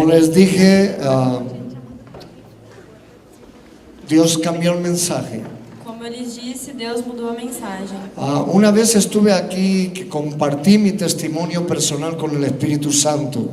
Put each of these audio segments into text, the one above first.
Como les dije, Dios cambió el mensaje. Como eu lhes disse, Deus mudou a mensagem. Una vez estuve aquí que compartí mi testimonio personal con el Espíritu Santo.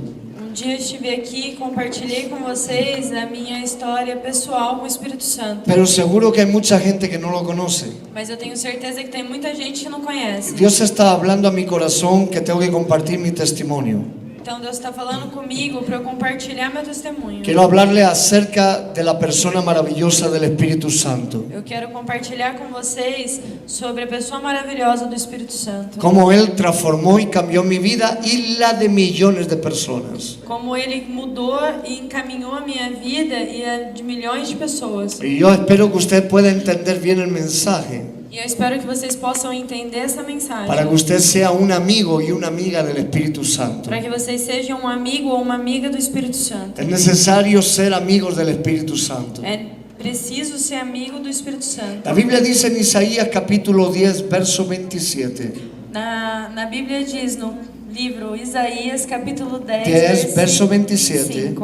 Dia eu estive aqui e compartilhei com vocês a minha história pessoal com o Espírito Santo. Pero seguro que hay mucha gente que no lo conoce. Mas eu tenho certeza que tem muita gente que não conhece. Dios está hablando a mi corazón que tengo que compartir mi testimonio. Então Deus está falando comigo para eu compartilhar meu testemunho. Quiero hablarle acerca de la persona maravillosa del Espíritu Santo. Eu quero compartilhar com vocês sobre a pessoa maravilhosa do Espírito Santo. Cómo Él transformó y cambió mi vida y la de millones de personas. Como Ele mudou e encaminhou a minha vida e a de milhões de pessoas. Y yo espero que usted pueda entender bien el mensaje, E eu espero que vocês possam entender essa mensagem. para que usted sea un amigo y una amiga del Espíritu Santo. Para que vocês sejam um amigo ou uma amiga do Espírito Santo. Es necesario ser amigos del Espíritu Santo. É preciso ser amigo do Espírito Santo. La Biblia dice en Isaías capítulo 10, verso 27. Na Bíblia diz no livro Isaías capítulo 10, 10, verso 27.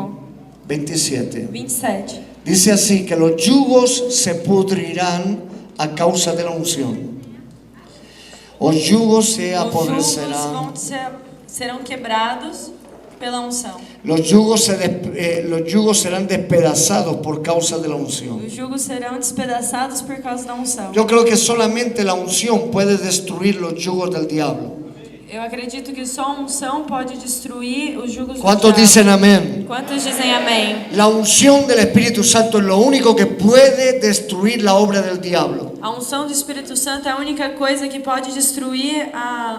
27. Dice así, que los yugos se pudrirán a causa de la unción. Os yugos se Os apodrecerán. jugos serão quebrados pela unção. Los yugos serán despedazados por causa de la unción. Os jugos serão despedaçados por causa da unção. Yo creo que solamente la unción puede destruir los yugos del diablo. Eu acredito que só a unção pode destruir os jugos do ¿Cuántos diabo. dicen amén? Quantos dizem amém? La unción del Espíritu Santo es lo único que puede destruir la obra del diablo. A unção do Espírito Santo é a única coisa que pode destruir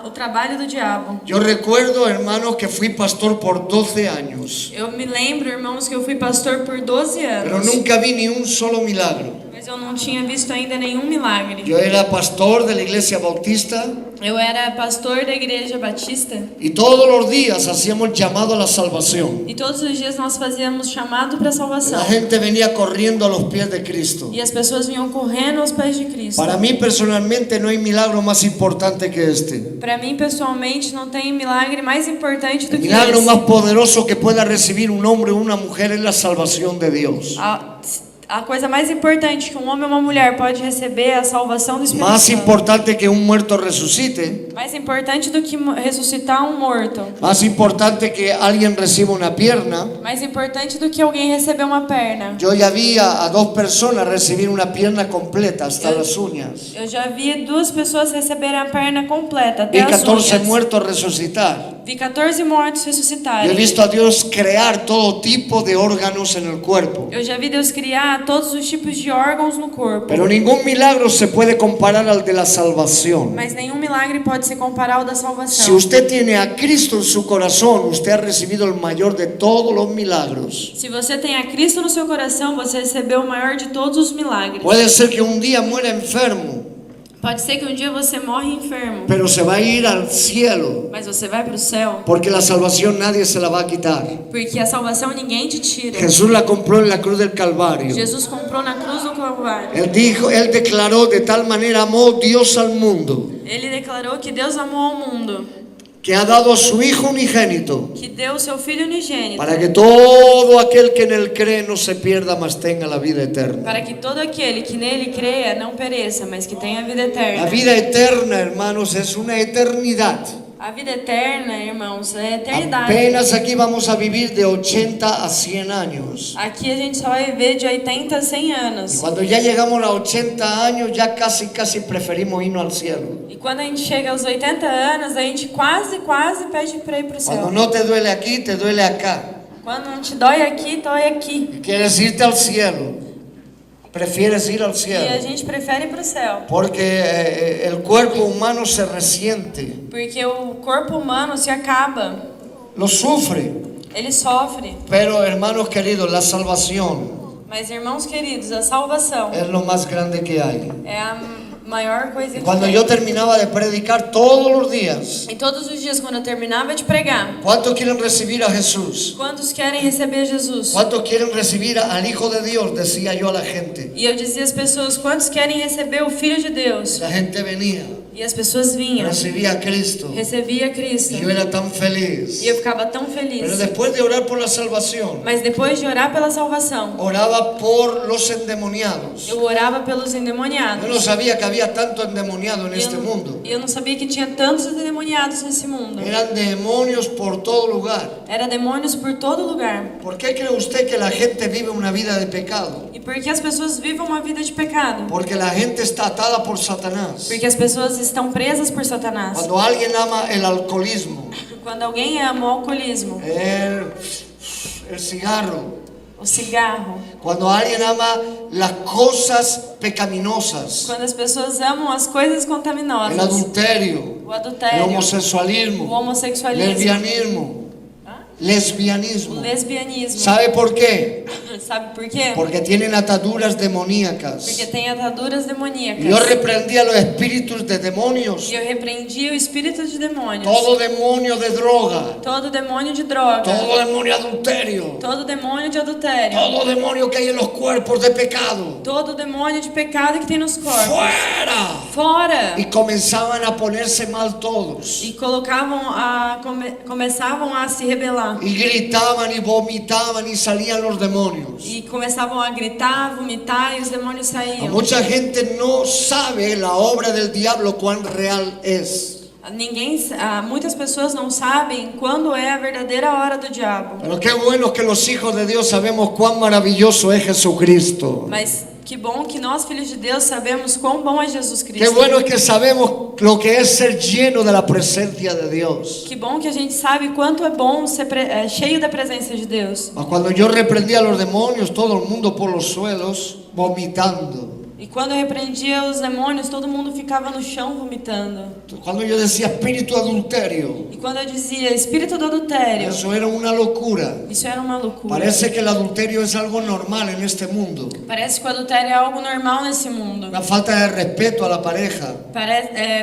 o trabalho do diabo. Yo recuerdo, hermanos, que fui pastor por 12 años, Eu me lembro, irmãos, que eu fui pastor por 12 pero anos. nunca vi ni un solo milagro. Mas eu não tinha visto ainda nenhum milagre. Yo era pastor de la iglesia bautista Eu era pastor da igreja batista y todos los días hacíamos llamado a la salvación. e todos os dias nós fazíamos chamado para a salvação. La gente venía corriendo a los pies de Cristo. E as pessoas vinham correndo aos pés de Cristo. Para mí personalmente no hay milagro más importante que este. Para mim, pessoalmente, não tem milagre mais importante do El que milagro esse. más poderoso que pueda recibir un hombre o una mujer es la salvación de Dios. A coisa mais importante que um homem ou uma mulher pode receber é a salvação do Espírito Más Santo. importante que un muerto resucite. Mais importante do que ressuscitar um morto. Más importante que alguien reciba una pierna. Mais importante do que alguém receber uma perna. Yo ya vi a dos personas recibir una pierna completa hasta las uñas. Eu já vi duas pessoas receberem a perna completa, Vi até as 14 unhas. muertos resucitar. Vi 14 mortos Yo he ressuscitarem. visto a Dios crear todo tipo de órganos en el cuerpo. Eu já vi Deus criar todos os tipos de órgãos no corpo. Pero ningún milagro se puede comparar al de la salvación. Mas nenhum milagre pode se comparar ao da Si salvação. usted tiene a Cristo en su corazón, usted ha recibido el mayor de todos los milagros. Se você tem a Cristo no seu coração, você recebeu o maior de todos os milagres. Puede ser que un día muera enfermo, Pode ser que um dia você morre enfermo, pero se va a ir al cielo, mas você vai para o céu, porque la salvación nadie se la va a quitar. porque a salvação ninguém te tira. Jesús la compró en la cruz del Calvario. Jesus comprou na cruz do Calvário. Él declaró, de tal manera amó Dios al mundo, Ele declarou que Deus amou ao mundo, que ha dado a su Hijo unigénito, que deu o seu Filho unigênito, para que todo aquel que en él cree no se pierda, mas tenga la vida eterna. para que todo aquele que nele creia não pereça, mas que tenha a vida La eterna. vida eterna, hermanos, es una eternidad. A vida eterna, irmãos, é a eternidade. Apenas aquí vamos a vivir de 80 a 100 años. Aqui a gente só vai viver de 80 a 100 anos. Cuando ya llegamos a 80 años, ya casi preferimos irnos al cielo. E quando a gente chega aos 80 anos, a gente quase pede para ir para o Cuando céu. no te duele aquí, te duele acá. Quando não te dói aqui, dói aqui. Y quieres irte al cielo. Prefieres ir al E a cielo. gente prefere ir para o céu. Porque el cuerpo humano se resiente, Porque o corpo humano se acaba. lo sufre. Ele sofre. Pero hermanos queridos, la salvación Mas, irmãos queridos, a salvação es lo más grande que hay. é a maior coisa que Cuando tem. yo terminaba de predicar todos los días, E todos os dias, quando eu terminava de pregar, ¿cuántos quieren recibir a Jesús? quantos querem receber Jesus? ¿Cuántos quieren recibir al Hijo de Dios? Decía yo a la gente. E eu dizia às pessoas, quantos querem receber o Filho de Deus? La gente venía. E as pessoas vinham, recibía a Cristo. recebia Cristo. Y yo era tan feliz. E eu ficava tão Pero feliz. después de orar por la salvación, Mas depois de orar pela salvação, oraba por los endemoniados. eu orava pelos Yo endemoniados. no sabía que había tanto endemoniado en este mundo. E eu não sabia que tinha tantos endemoniados nesse mundo. Eran demonios por todo lugar. Era demônios por todo lugar. ¿Por qué cree usted que la gente vive una vida de pecado? E por que as pessoas vivem uma vida de pecado? Porque la gente está atada por Satanás. Porque as pessoas estão presas por Satanás. Cuando alguien ama el alcoholismo, Quando alguém ama o alcoolismo, el cigarro, o cigarro, cuando alguien ama las cosas pecaminosas, quando as pessoas amam as coisas el contaminosas, adulterio, o el adultério, o homosexualismo, homossexualismo, lesbianismo, lesbianismo. o lesbianismo. ¿Sabe por qué? Sabe por quê? Porque tienen ataduras demoníacas. Porque tem ataduras demoníacas. Yo reprendía los espíritus de demonios, E eu repreendia o espírito de demônios. todo demonio de droga, Todo demônio de droga. todo demonio de adulterio, Todo demônio de adultério. todo demonio que hay en los cuerpos de pecado. Todo demônio de pecado que tem nos corpos. ¡Fuera! Fora! Y comenzaban a ponerse mal todos. E começavam a se rebelar. Y gritaban y vomitaban y salían los demonios. E começavam a gritar, vomitar e os demônios saíam. Mucha gente no sabe la obra del diablo cuán real es. Muitas pessoas não sabem quando é a verdadeira hora do diabo. Pero qué bueno que los hijos de Dios sabemos cuán maravilloso es Jesucristo. Mas que bom que nós, filhos de Deus, sabemos quão bom é Jesus Cristo. Qué bueno es que sabemos lo que es ser lleno de la presencia de Dios. Que bom que a gente sabe quanto é bom ser cheio da presença de Deus. Cuando yo reprendía a los demonios, todo el mundo por los suelos vomitando. E quando eu repreendia os demônios, todo mundo ficava no chão vomitando. Cuando yo decía espíritu adulterio, E quando eu dizia espírito do adultério, eso era una locura. isso era uma loucura. Parece que el adulterio es algo normal en este mundo. Parece que o adultério é algo normal nesse mundo. Una falta de respeto a la pareja,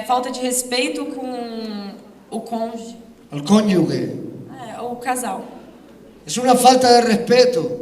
Falta de respeito com o cônjuge, al cónyuge. o casal. Es una falta de respeto.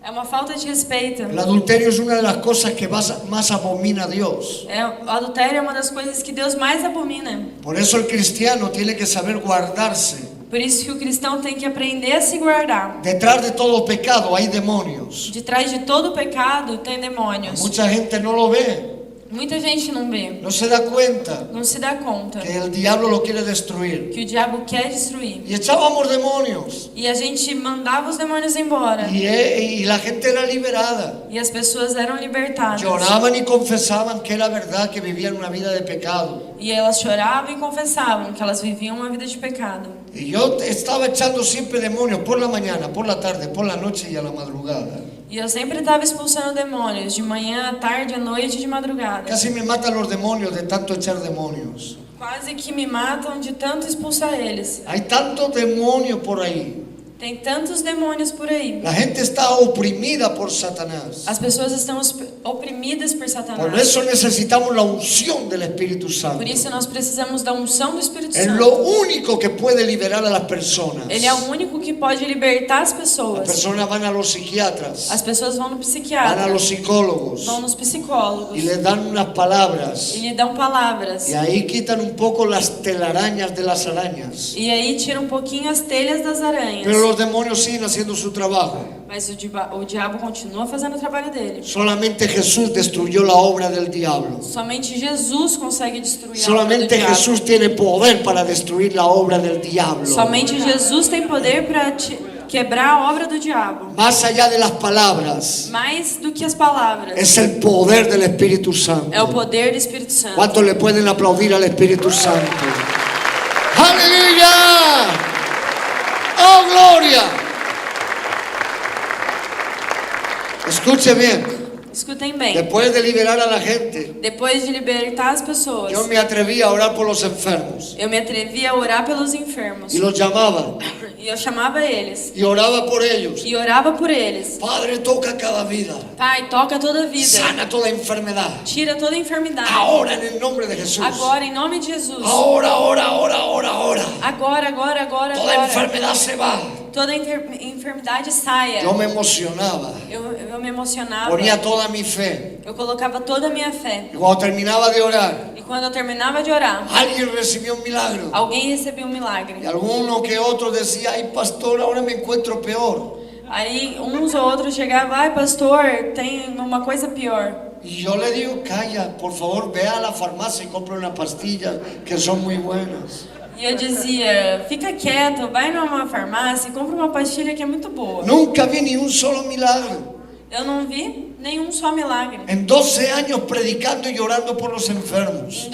É uma falta de respeito. El adulterio es una de las cosas que más abomina a Dios. O adultério é uma das coisas que Deus mais abomina. Por eso el cristiano tiene que saber guardarse. Por isso que o cristão tem que aprender a se guardar. Detrás de todo pecado hay demonios. De trás de todo pecado tem demônios. Mucha gente no lo ve, Muita gente não vê, no se da cuenta não se dá conta que el diablo lo quiere destruir. que o diabo quer destruir. Y echábamos demonios E a gente mandava os demônios embora. y la gente era liberada. E as pessoas eram libertadas. Lloraban y confesaban que era verdad que vivían una vida de pecado. E elas choravam e confessavam que elas viviam uma vida de pecado. Y yo estaba echando siempre demonios por la mañana, por la tarde, por la noche y a la madrugada. E eu sempre estava expulsando demônios, de manhã, à tarde, à noite e de madrugada. Casi me matan los demonios de tanto echar demonios. Quase que me matam de tanto expulsar eles. Hay tanto demonio por ahí. Tem tantos demônios por aí. La gente está oprimida por Satanás. As pessoas estão oprimidas por Por Satanás. eso necesitamos la unción del Espíritu Santo. Por isso nós precisamos da unção do Espírito Es Santo. lo único que puede liberar a las personas. Ele é o único que pode libertar as Las pessoas. personas van a los psiquiatras, As pessoas vão no van a psiquiatra, los psicólogos vão nos psicólogos y les dan unas palabras. e lhe dão palavras. Y ahí quitan un poco las telarañas de las arañas. E aí tira um pouquinho as telhas das aranhas. Pero los demonios siguen haciendo su trabajo. Mas o diabo continua fazendo o trabalho dele. Solamente Jesús destruyó la obra del diablo. Somente Jesus consegue destruir a obra do Solamente diabo. Jesús tiene poder para destruir la obra del diablo. Somente Jesus tem poder para quebrar a obra do diabo. Más allá de las palabras, Mais do que as palavras. es el poder del Espíritu Santo. É o poder do Espírito Santo. ¿Cuántos le pueden aplaudir al Espíritu Santo? ¡Aleluya! ¡Oh, gloria! Escuche bien. Escutem bem. Después de liberar a la gente, Depois de libertar as pessoas, yo me atreví a orar por los enfermos. eu me atrevi a orar pelos enfermos. Y los llamaba. E eu chamava eles. Y oraba por ellos. E orava por eles. Padre, toca cada vida. Pai, toca toda a vida. Sana toda enfermedad. Tira toda a enfermidade. Ahora en el nombre de Jesús. Agora, em nome de Jesus. Ahora, ahora, ahora, ahora, ahora. Agora, agora, agora, Toda agora. enfermedad se va. toda enfermidade saia. Yo me emocionaba, Eu me emocionava. ponía toda mi fe. Eu colocava toda a minha fé. Y cuando terminaba de orar, E quando eu terminava de orar, alguien recibió un milagro. alguém recebia um milagre. Y alguno que otro decía, ay pastor, ahora me encuentro peor. Aí uns ou outros chegavam, ai pastor, tem uma coisa pior. Y yo le digo, calla, por favor, ve a la farmacia y compra unas pastillas que son muy buenas. E eu dizia, fica quieto, vai numa farmácia e compra uma pastilha que é muito boa. Nunca vi ni un solo milagro. Eu não vi nenhum só milagre. En 12 años predicando y orando por los enfermos.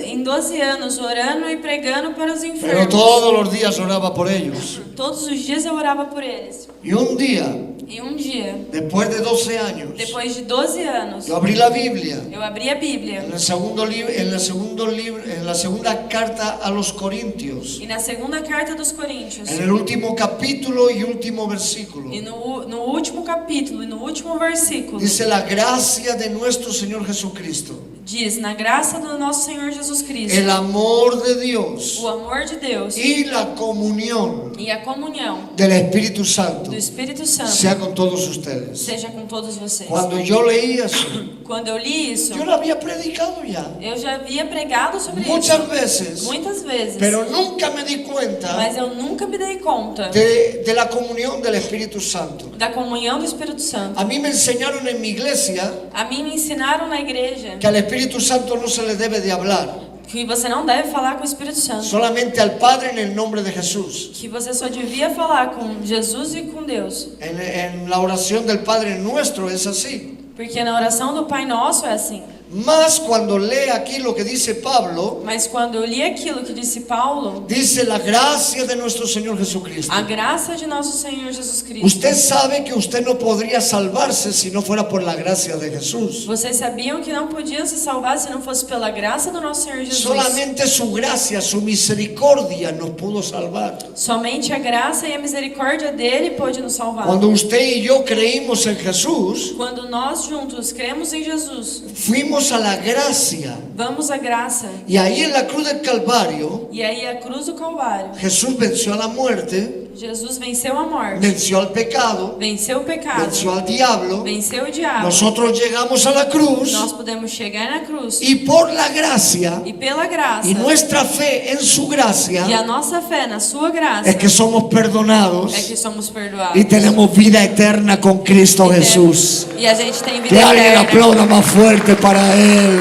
Em 12 anos, orando e pregando para os Pero enfermos. todos los días oraba por ellos. Todos os dias eu orava por eles. Y un día, E um dia, después de 12 años, depois de 12 anos, yo abrí la Biblia. eu abri a Bíblia. En el segundo libro, en la segunda carta a los Corintios, E na segunda carta dos Coríntios, en el último capítulo y último versículo, e no último capítulo e no último versículo, dice la gracia de nuestro Señor Jesucristo, diz, na graça do nosso Senhor Jesus Cristo, el amor de Dios o amor de Deus y la comunión e a comunhão del Espíritu Santo do Espírito Santo sea con todos ustedes. seja com todos vocês. Cuando yo leí eso, Quando eu li isso, yo lo había predicado ya eu já havia pregado sobre muchas isso veces, muitas vezes, pero nunca me di cuenta mas eu nunca me dei conta de la comunión del Espíritu Santo. da comunhão do Espírito Santo. A mí me enseñaron en mi iglesia A mim me ensinaram na igreja que al Espíritu Santo no se le debe de hablar, que você não deve falar com o Espírito Santo, solamente al Padre en el nombre de Jesús. que você só devia falar com Jesus e com Deus, En la oración del Padre Nuestro es así. porque na oração do Pai Nosso é assim. Más cuando lee aquí lo que dice Pablo, Mas quando eu li aquilo que disse Paulo, dice la gracia de nuestro Señor Jesucristo. a graça de nosso Senhor Jesus Cristo. Usted sabe que usted no podría salvarse si no fuera por la gracia de Jesús. Vocês sabiam que não podiam se salvar se não fosse pela graça do nosso Senhor Jesus. Solamente su gracia, su misericordia nos pudo salvar. Somente a graça e a misericórdia dele pode nos salvar. Cuando usted y yo creímos en Jesús, Quando nós juntos cremos em Jesus, fuimos a la gracia. vamos à graça. Y ahí en la cruz del Calvario, E aí a cruz do Calvário, Jesús venció a la muerte, Jesus venceu a morte, venció al pecado, venceu o pecado, venció al diablo. venceu o diabo. Nosotros llegamos a la cruz Nós podemos chegar na cruz y por la gracia e pela graça y nuestra fe en su e gracia a nossa fé na sua graça es que somos perdonados é que somos perdoados. y tenemos vida eterna con Cristo Jesús. E a gente tem vida Que alguien eterna. aplauda más fuerte para Él.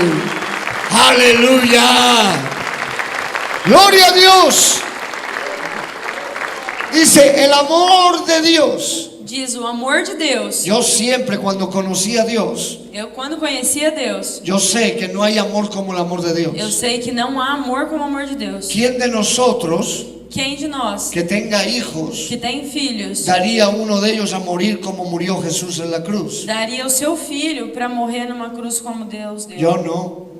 Aleluya. Gloria a Dios. Dice el amor de Dios. Diz o amor de Deus. Yo siempre cuando conocí a Dios, Eu quando conhecia Deus, yo sé que no hay amor como el amor de eu Dios. sei que não há amor como o amor de Deus. ¿Quién de nosotros Quem de nós que tenga hijos que tem filhos daría a uno de ellos a morir como murió Jesús en la cruz? daria o seu filho para morrer numa cruz como Deus deu? Yo no.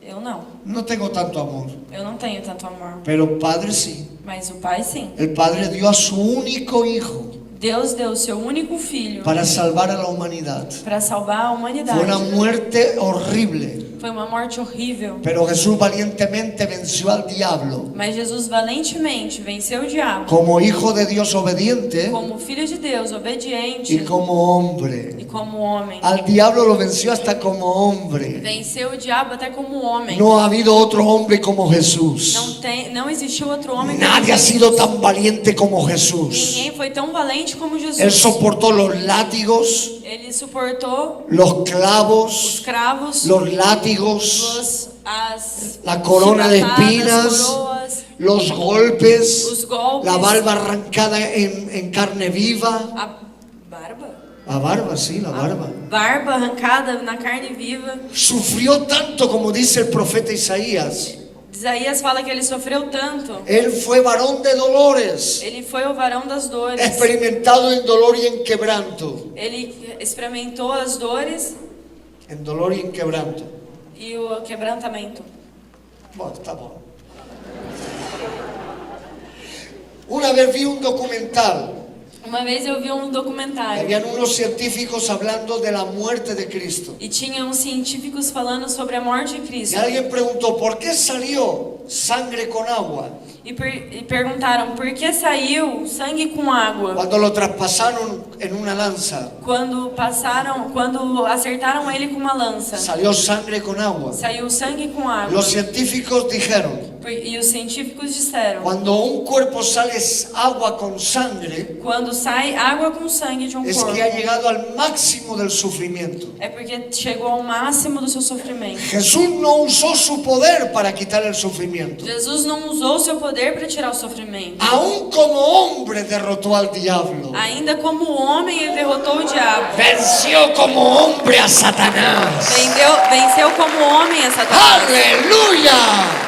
Eu não. No tengo tanto amor. Eu não tenho tanto amor. Pero Padre sí. Mas o Pai sim. El Padre dio a su único hijo Deus deu o seu único filho para salvar a la humanidad. para salvar a Fue humanidade. una muerte horrible. Foi uma morte horrível. Pero Jesús valientemente venció al diablo. Mas Jesus valentemente venceu o diabo. Como hijo de Dios obediente Como filho de Deus, obediente y como hombre. e como homem. Al diablo lo venció hasta como hombre. Venceu o diabo até como homem. No ha habido otro hombre como Jesús. Não existiu outro homem como Nadie ha Jesus. sido tan valiente como Jesús. Ninguém foi tão valente como Jesus. Él soportó los látigos, Ele suportou los os clavos, cravos, los látigos, as la corona de chibatadas, espinas, coroas, los golpes, os golpes, la barba arrancada en carne viva. a barba? La barba, sí, la barba. Barba arrancada na carne viva. Sufrió tanto como dice el profeta Isaías. Isaías fala que ele sofreu tanto. Él fue varón de dolores, Ele foi o varão das dores. experimentado en dolor y en quebranto. Ele experimentou as dores En dolor y en quebranto. e o quebrantamento. Bueno, está bueno. Una vez vi un documental. Uma vez eu vi um documentário Habían unos científicos hablando de la muerte de Cristo. e tinha uns científicos falando sobre a morte de Y Cristo. alguien preguntó, ¿por qué salió sangre con agua? E perguntaram, por que saiu sangue com água? Cuando lo traspasaron en una lanza, Quando acertaram ele com uma lança, salió sangre con agua. saiu sangue com água. Los científicos dijeron, E os científicos disseram, cuando un cuerpo sale agua con sangre, quando sai água com sangue de um es corpo, que ha llegado al máximo del sufrimiento. é porque chegou ao máximo do seu sofrimento. Jesús no usó su poder para quitar el sufrimiento. Jesus não usou seu poder para tirar o sofrimento. Aún como hombre derrotó al diablo. Ainda como homem, ele derrotou o diabo. Venció como hombre a Satanás. Venceu como homem a Satanás. ¡Aleluya!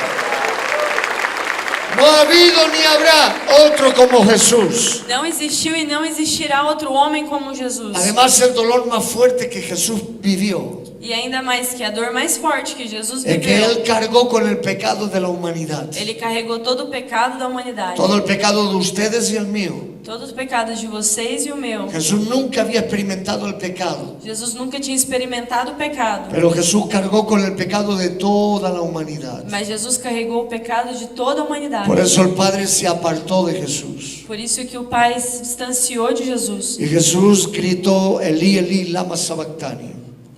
No ha habido ni habrá otro como Jesús. Não existiu e não existirá outro homem como Jesus. Además, el dolor más fuerte que Jesús vivió E ainda mais que a dor mais forte que Jesus es que viveu, Él cargó con el pecado de la humanidad. ele carregou todo o pecado da humanidade. Todo el pecado de ustedes y el mío. Todos os pecados de vocês e o meu. Jesús nunca había experimentado el pecado, Jesus nunca tinha experimentado o pecado. pero Jesús cargó con el pecado de toda la humanidad. Mas Jesus carregou o pecado de toda a humanidade. Por eso el Padre se apartó de Jesús. Por isso que o Pai se distanciou de Jesus. Y Jesús gritó, Elí, Elí, lama sabactani.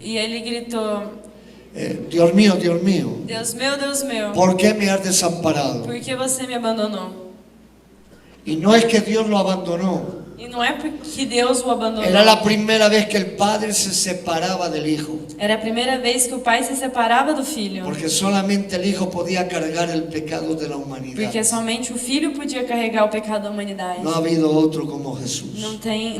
E ele gritou, Dios mío, Dios mío, Deus meu, ¿por qué me has desamparado? por que você me abandonou? Y no es que Dios lo abandonó. E não é porque Deus o abandonou. Era la primera vez que el Padre se separaba del Hijo. Era a primeira vez que o Pai se separava do Filho. Porque solamente el Hijo podía cargar el pecado de la humanidad. Porque somente o Filho podia carregar o pecado da humanidade. No ha habido otro como Jesús.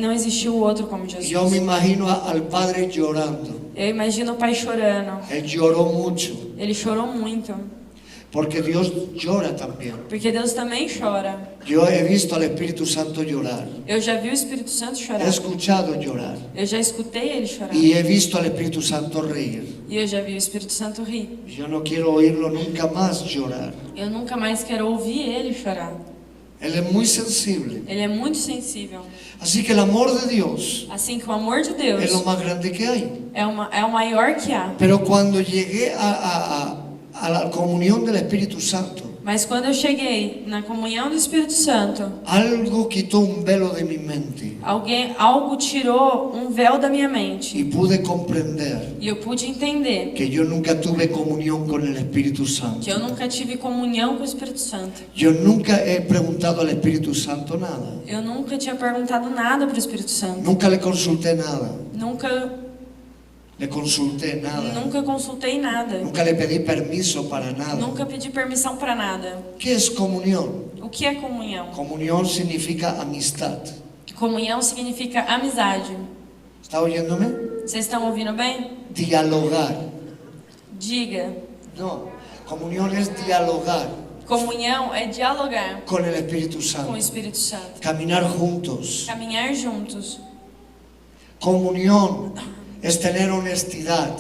Não existiu outro como Jesus. Yo me imagino al Padre llorando. Eu imagino o Pai chorando. Él lloró mucho. Ele chorou muito. Porque Dios llora también. Porque Deus também chora. Yo he visto al Espíritu Santo llorar. Eu já vi o Espírito Santo He chorar. escuchado llorar. Eu já escutei ele chorar. Y he visto al Espíritu Santo reír. E eu já vi o Espírito Santo rir. Yo no quiero oírlo nunca más llorar. Eu nunca mais quero ouvir ele chorar. Él es muy sensible. Ele é muito sensível. Así que el amor de Dios Assim que o amor de Deus es lo más grande que hay. é o maior que há. Pero cuando llegué a la comunión del Espíritu Santo, Mas quando eu cheguei na comunhão do Espírito Santo, algo quitó un velo de mi mente algo tirou um véu da minha mente. y pude comprender E eu pude entender que yo nunca tuve comunión con el Espíritu Santo. que eu nunca tive comunhão com o Espírito Santo. Yo nunca he preguntado al Espíritu Santo nada. Eu nunca tinha perguntado nada para o Espírito Santo. Nunca le consulté nada. Nunca consultei nada. Nunca le pedí permiso para nada. Nunca pedi permissão para nada. ¿Qué es comunión? O que é comunhão? Comunión significa amistad. Comunhão significa amizade. ¿Está oyéndome? Vocês estão ouvindo bem? Dialogar. Diga. No, comunión es dialogar Comunhão é dialogar con el Espíritu com o Santo. Espírito Santo. Caminar juntos. Caminhar juntos. Comunión es tener honestidad,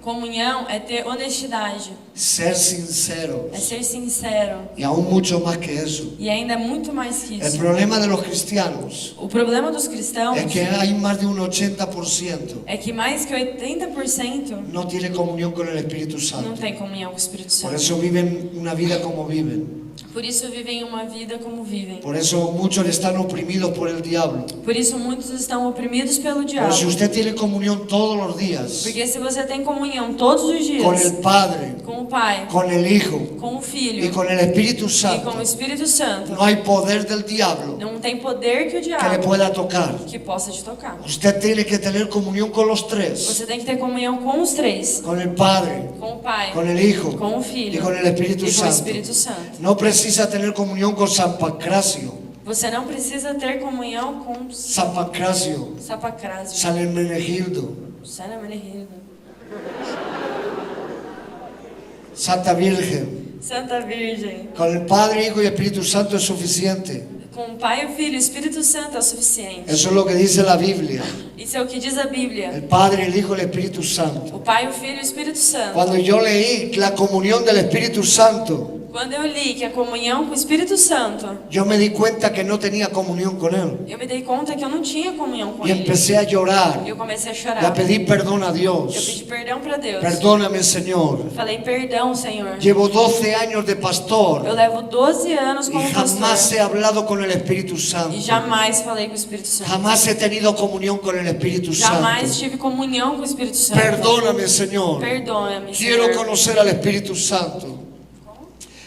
Comunhão é ter honestidade, ser sincero é ser sincero. y aún mucho más que eso. E ainda muito mais que El isso. problema de los cristianos O problema dos cristãos es que hay más de un 80% é que mais que 80% no tiene comunión con el Espíritu não Santo. tem comunhão com o Espírito Por Santo. eso viven una vida como viven. Por isso vivem uma vida como vivem. Por eso muchos están oprimidos por el diablo. Por isso muitos estão oprimidos pelo Pero diabo. si usted tiene comunión todos los días Porque se você tem comunhão todos os con el dias Padre, com o Pai, con el Hijo com o Filho y con el Espíritu e com Santo, o Espírito Santo, no hay poder del diablo não tem poder que o que le diabo pueda tocar. que possa te tocar. Usted tiene que tener comunión con los tres, Você tem que ter comunhão com os três, con el Padre, com o Pai, con el Hijo com o Filho y con el Espíritu e com o Santo. Espírito Santo. No precisa tener comunión con San Pancracio, Você não precisa ter comunhão com San Pancracio, Sapacrásio, San Hermenegildo, Santa Menehilda, Santa Virgen. Santa Virgem. Con el Padre, Hijo y Espíritu Santo es suficiente. Com o Pai, o Filho e o Espírito Santo é o suficiente. Eso es lo que dice la Biblia. Isso é o que diz a Bíblia. El Padre, el Hijo y el Espíritu Santo. O Pai, o Filho e o Espírito Santo. Cuando yo leí la comunión del Espíritu Santo, Quando eu li que a comunhão com o Espírito Santo, yo me di cuenta que no tenía comunión con Él. eu me dei conta que eu não tinha comunhão com Y Ele. empecé a llorar, Eu comecei a y chorar. a pedir perdón a Eu Dios. pedi perdão para Deus. Perdóname, Señor. Falei, perdão, Senhor. Llevo 12 años de pastor Eu levo 12 anos y como jamás pastor he hablado con el Espíritu Santo. e jamais falei com o Espírito Santo. Jamás he tenido comunión con el Espíritu Jamais Santo. tive comunhão com o Espírito Santo. Perdóname, Señor. Perdoa-me, Quiero Senhor. conocer al Espíritu Santo.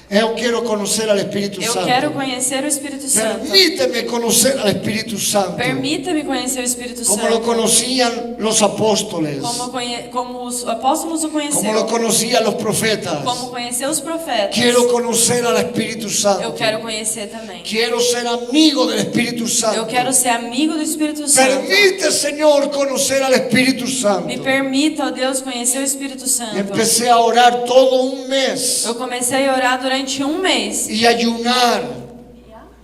Eu quiero conocer al Espíritu Eu Santo. quero conhecer o Espírito Santo. Permíteme conocer al Espíritu Santo. Permita-me conhecer o Espírito Como Santo. lo conocían los apóstoles. Como os apóstolos o Como lo conheceram. conocían los profetas. Como conheceu os profetas. Quiero conocer al Espíritu Eu Santo. quero conhecer também. Quiero ser amigo del Espíritu Eu Santo. quero ser amigo do Espírito Santo. Permite, Señor, conocer al Espíritu Santo. Me permita, ó Deus, conhecer o Espírito Y Santo. empecé a orar todo un mes. Eu comecei a orar durante um mês. Y ayunar.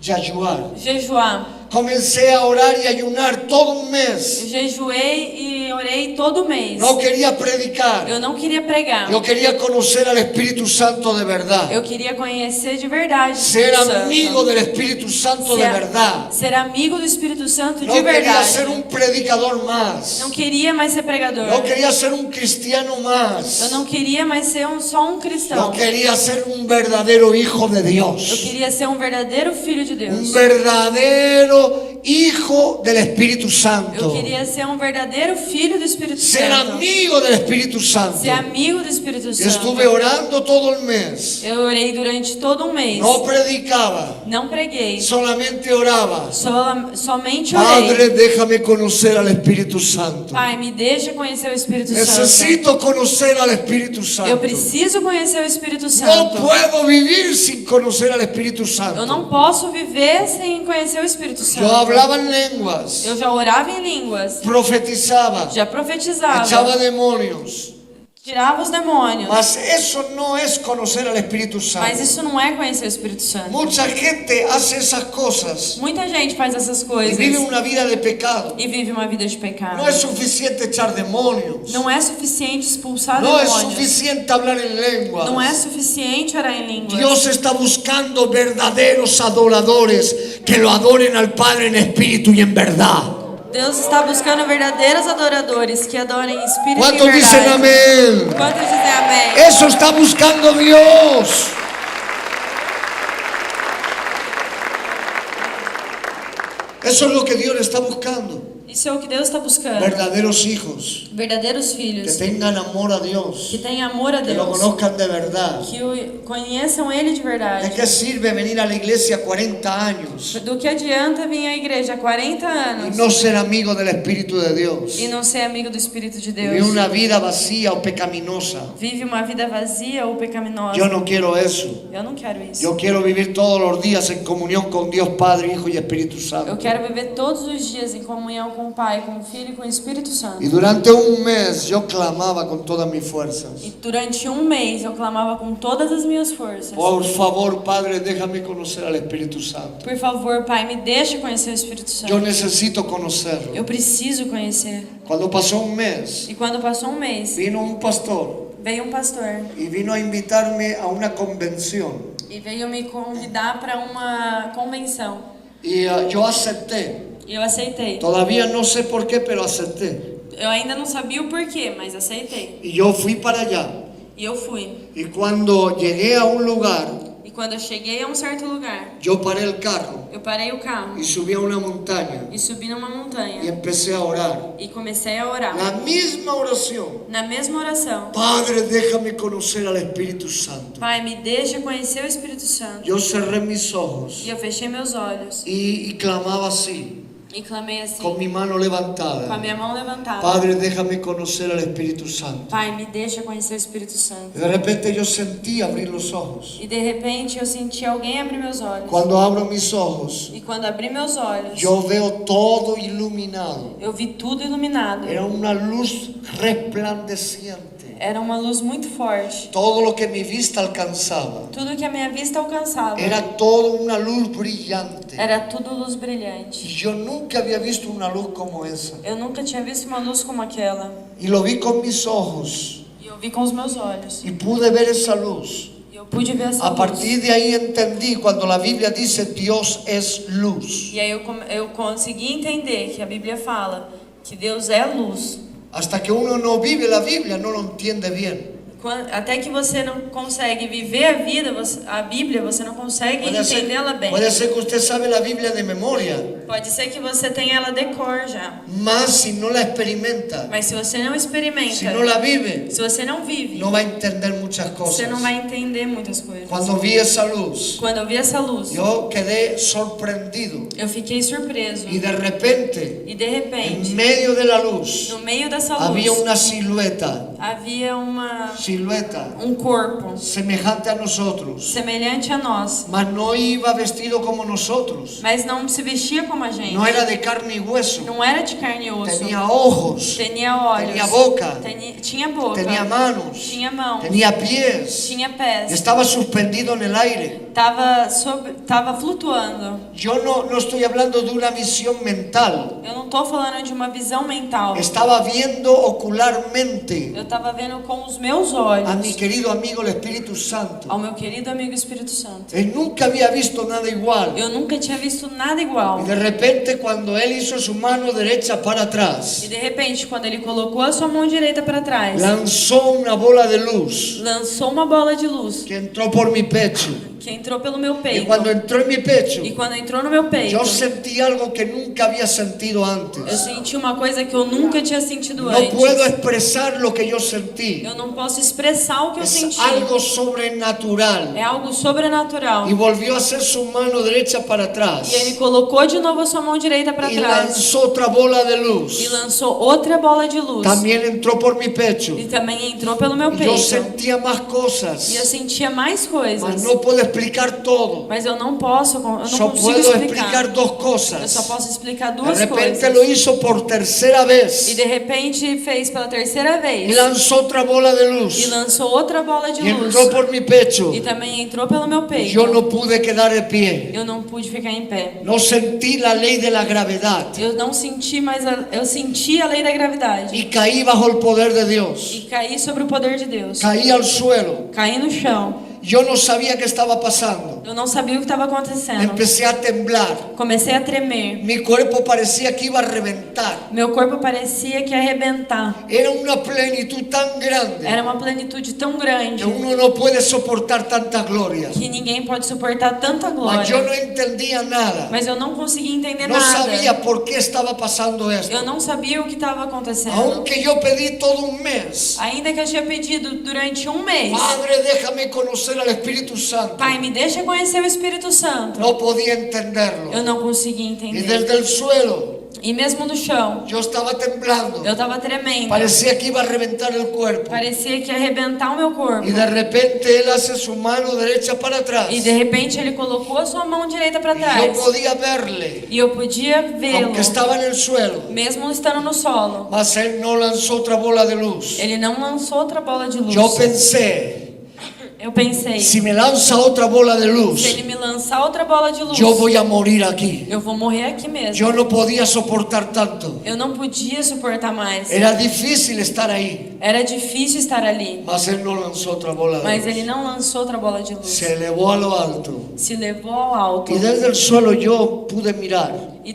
Jejuar. Comencé a orar y ayunar todo un Eu mes. jejuei e orei todo mês. No quería predicar. Eu não queria pregar. Yo quería conocer al Espíritu Santo de verdad. Eu queria conhecer de verdade o Ser Espírito amigo Santo. del Espíritu Santo de verdad. Ser amigo do Espírito Santo No de quería verdade. ser un predicador más. Não queria mais ser pregador. No quería ser un cristiano Eu más. não queria mais ser só um cristão. Yo quería ser un verdadero hijo de Eu Dios. queria ser um verdadeiro filho de Deus. Un verdadero hijo del Espíritu Eu Santo. queria ser um verdadeiro filho do Espírito Ser Santo. amigo del Espíritu Santo. Ser amigo do Espírito Yo Santo. estuve orando todo el mes. Eu orei durante todo um mês. No predicaba, Não preguei. solamente oraba. Somente orei. Padre, déjame conocer al Espíritu Santo. Pai, me deixa conhecer o Espírito Santo. Necesito conocer al Espíritu Eu Santo. preciso conhecer o Espírito No Santo. puedo vivir sin conocer al Espíritu Eu não Santo. posso viver sem conhecer o Espírito Santo. Yo hablaba en lenguas, Eu já orava em línguas. profetizaba, Já profetizava. echaba demonios. Tirava os demônios. Mas eso no es conocer al Espíritu Mas Santo. isso não é conhecer o Espírito Santo. Mucha gente hace esas cosas Muita gente faz essas y coisas vive una vida de pecado. e vive uma vida de pecado. No es suficiente echar demonios. Não é suficiente expulsar No es demônios. suficiente hablar en lenguas. Não é suficiente orar em línguas. Dios está buscando verdaderos adoradores que lo adoren al Padre en espíritu y en verdad. Deus está buscando verdadeiros adoradores que adorem em espírito e em ¿Cuántos verdade. dicen amén? Quantos dizem amém? Eso está buscando Dios. Eso es lo que Dios está buscando. Isso é o que Deus está buscando. Verdaderos hijos Verdadeiros que filhos tengan amor a que Dios, tenham amor a que lo Deus, conozcan de verdad. que conheçam Ele de ¿De verdade. qué sirve venir a la iglesia 40 años Do que adianta vir à igreja há 40 y anos no ser amigo del Espíritu de Dios? e não ser amigo do Espírito de Vivir Deus? una vida vacía o pecaminosa. Vive uma vida vazia ou pecaminosa. Yo no quiero eso. Eu não quero isso. Yo quiero vivir todos los días en comunión con Dios Padre, Hijo y Espíritu Eu Santo. quero viver todos os dias em comunhão com o Pai, com o Filho e com o Espírito Santo. Y durante un mes yo clamaba con todas mis fuerzas. E durante um mês eu clamava com todas as minhas forças. Por favor, Padre, déjame conocer al Espíritu Santo. Por favor, Pai, me deixa conhecer o Espírito Yo Santo. necesito conocerlo. Eu preciso conhecer. Cuando pasó un mes, E quando passou um mês, vino un pastor veio um pastor y vino a invitarme a una convención. e veio me convidar para uma convenção. Y yo acepté. E eu aceitei. Todavía no sé por qué, pero acepté. Eu ainda não sabia o porquê, mas aceitei. Y yo fui para allá. E eu fui. Y cuando llegué a un lugar, E quando eu cheguei a um certo lugar, yo paré el carro eu parei o carro y subí a una montaña e subi numa y montanha empecé a orar. e comecei a orar. La misma oración. Na mesma oração, Padre, déjame conocer al Espíritu Santo. Pai, me deixa conhecer o Espírito Santo. Yo cerré mis ojos E eu fechei meus olhos y clamaba así, e clamei assim, con mi mano com a levantada. minha mão levantada. Padre, déjame conocer al Espíritu Santo. Pai, me deixa conhecer o Espírito Y Santo. de repente yo sentí abrir los ojos. E de repente eu senti alguém abrir meus olhos. Cuando abro mis ojos, E quando abri meus olhos, yo veo todo iluminado. eu vi tudo iluminado. Era una luz resplandeciente. Era uma luz muito forte. Todo lo que mi vista alcanzaba Tudo que a minha vista alcançava era todo una luz brillante. era tudo luz Y brilhante. yo nunca había visto una luz como esa. Eu nunca tinha visto uma luz como aquela. Y lo vi con mis ojos E eu vi com os meus olhos. y pude ver esa luz. E eu pude ver essa A luz. partir de ahí entendí cuando la Biblia dice Dios es luz. E aí eu consegui entender que a Bíblia fala que Deus é luz. Hasta que uno no vive la Biblia no lo entiende bien. Até que você não consegue viver a vida, a Bíblia, você não consegue entendê-la bem. Puede ser que usted sabe la Biblia de memoria, Pode ser que você tenha ela de cor já. mas si no la experimenta, Mas se você não experimenta, si no la vive, se você não vive, no va a entender muchas você cosas. não vai entender muitas coisas. Cuando vi esa luz, Quando eu vi essa luz, yo quedé sorprendido eu fiquei surpreso. y de repente, E de repente, en medio de la luz, no meio dessa luz, había una silueta, havia un corpo semejante a nosotros, semelhante a nós, mas no iba vestido como nosotros, mas não se vestia como a gente. no era de carne y hueso, Não era de carne e osso. tenía ojos, Tinha olhos. tenía boca, Tinha boca. tenía manos, Tinha mãos. tenía pies, Tinha pés. estaba suspendido en el aire. Tava flutuando. Yo no estoy hablando de una visión mental, Eu não tô falando de uma visão mental. estaba viendo ocularmente Eu tava vendo com os meus olhos. a mi querido amigo el Espíritu Santo. Ao meu querido amigo Espírito Santo. Él nunca había visto nada igual. Eu nunca tinha visto nada igual. Y de repente cuando él hizo su mano derecha para E atrás, de repente, quando ele colocou a sua mão direita para trás, lanzó una bola de luz lançou uma bola de luz que entró por mi pecho. que entrou pelo meu Y peito. cuando entró en mi pecho, E quando entrou no meu peito, yo sentí algo que nunca había sentido eu antes. senti uma coisa que eu nunca tinha sentido No antes. puedo expresar lo que yo sentí. Eu não posso expressar o que eu Es senti. algo sobrenatural. É algo sobrenatural. Y volvió a hacer su mano derecha para atrás. E ele colocou de novo a sua mão direita para Y trás lanzó otra bola de e luz. lançou outra bola de luz. También entró por mi pecho. E também entrou pelo meu Y yo peito. sentía más E eu cosas. sentia mais coisas. Mas no puedo explicar todo. Mas eu não posso, eu não Só consigo puedo explicar. explicar dos Eu cosas. só posso explicar De duas repente coisas. lo hizo por tercera E vez. de repente fez pela terceira Y vez. lanzó otra bola de E luz. lançou outra bola de Y luz. entró por mi pecho. E também entrou pelo meu peito. Yo no pude quedar de pie. Eu não pude ficar em pé. No sentí la ley de la gravedad. Eu não senti mais eu senti a lei da gravidade. Y caí bajo el poder de Dios. E caí sobre o poder de Deus. Caí al suelo. Caí no chão. Yo no sabía qué estaba pasando. Eu não sabia o que estava acontecendo. Empecé a temblar. Comecei a tremer. Mi cuerpo parecía que iba a reventar. Meu corpo parecia que ia arrebentar. Era una plenitud tan grande Era uma plenitude tão grande que uno no puede soportar tanta gloria. que ninguém pode suportar tanta Mas yo no glória. entendía nada. Mas eu não conseguia entender No nada. sabía por qué estaba pasando esto. Eu não sabia o que estava acontecendo. Aunque yo pedí todo un mes. Ainda que eu tinha pedido durante um mês. Padre, déjame conocer al Espíritu Santo. Pai, me deixa conhecer o Espírito Santo. No podía entenderlo. Eu não conseguia Y entender. desde el suelo E mesmo no chão, yo estaba temblando. eu estava tremendo. Parecía que iba a reventar el cuerpo. Parecia que ia arrebentar o meu corpo. Y de repente él hace su mano derecha para atrás. E de repente ele colocou a sua mão direita para Yo trás. podía verle, E eu podia vê-lo, aunque estaba en el suelo. mesmo estando no solo. Mas él no lanzó otra bola de luz. Ele não lançou outra bola de luz. Yo pensé, Eu pensei, si me lanza otra bola de se luz, ele me lançar outra bola de luz, yo voy a morir aquí. eu vou morrer aqui mesmo. Yo no podía soportar tanto. Eu não podia suportar mais. Era difícil estar ahí. Era difícil estar ali. Mas él no lanzó otra bola de Mas luz. ele não lançou outra bola de luz. Se elevó a lo alto. Se levou ao alto. Y desde el suelo yo pude mirar. E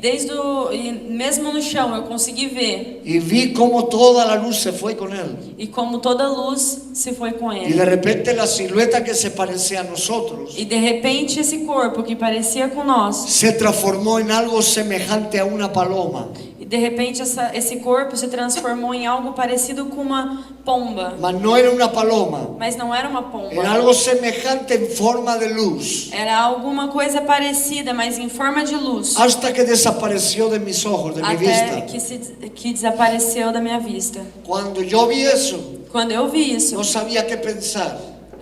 mesmo no chão eu consegui ver. Y vi cómo toda la luz se fue con él. E como toda luz se foi com Y ele. de repente la silueta que se parecía a nosotros E de repente esse corpo que parecia com nós. se transformó en algo semejante a una paloma. E de repente esse corpo se transformou em algo parecido com uma pomba. Mas no era una paloma. Mas não era uma pomba. Era algo semejante en forma de luz. Era alguma coisa parecida, mas em forma de luz. Hasta que desapareció de mis ojos, de mi Até vista. que desapareceu da minha vista. Cuando yo vi eso, Quando eu vi isso, no sabía qué pensar.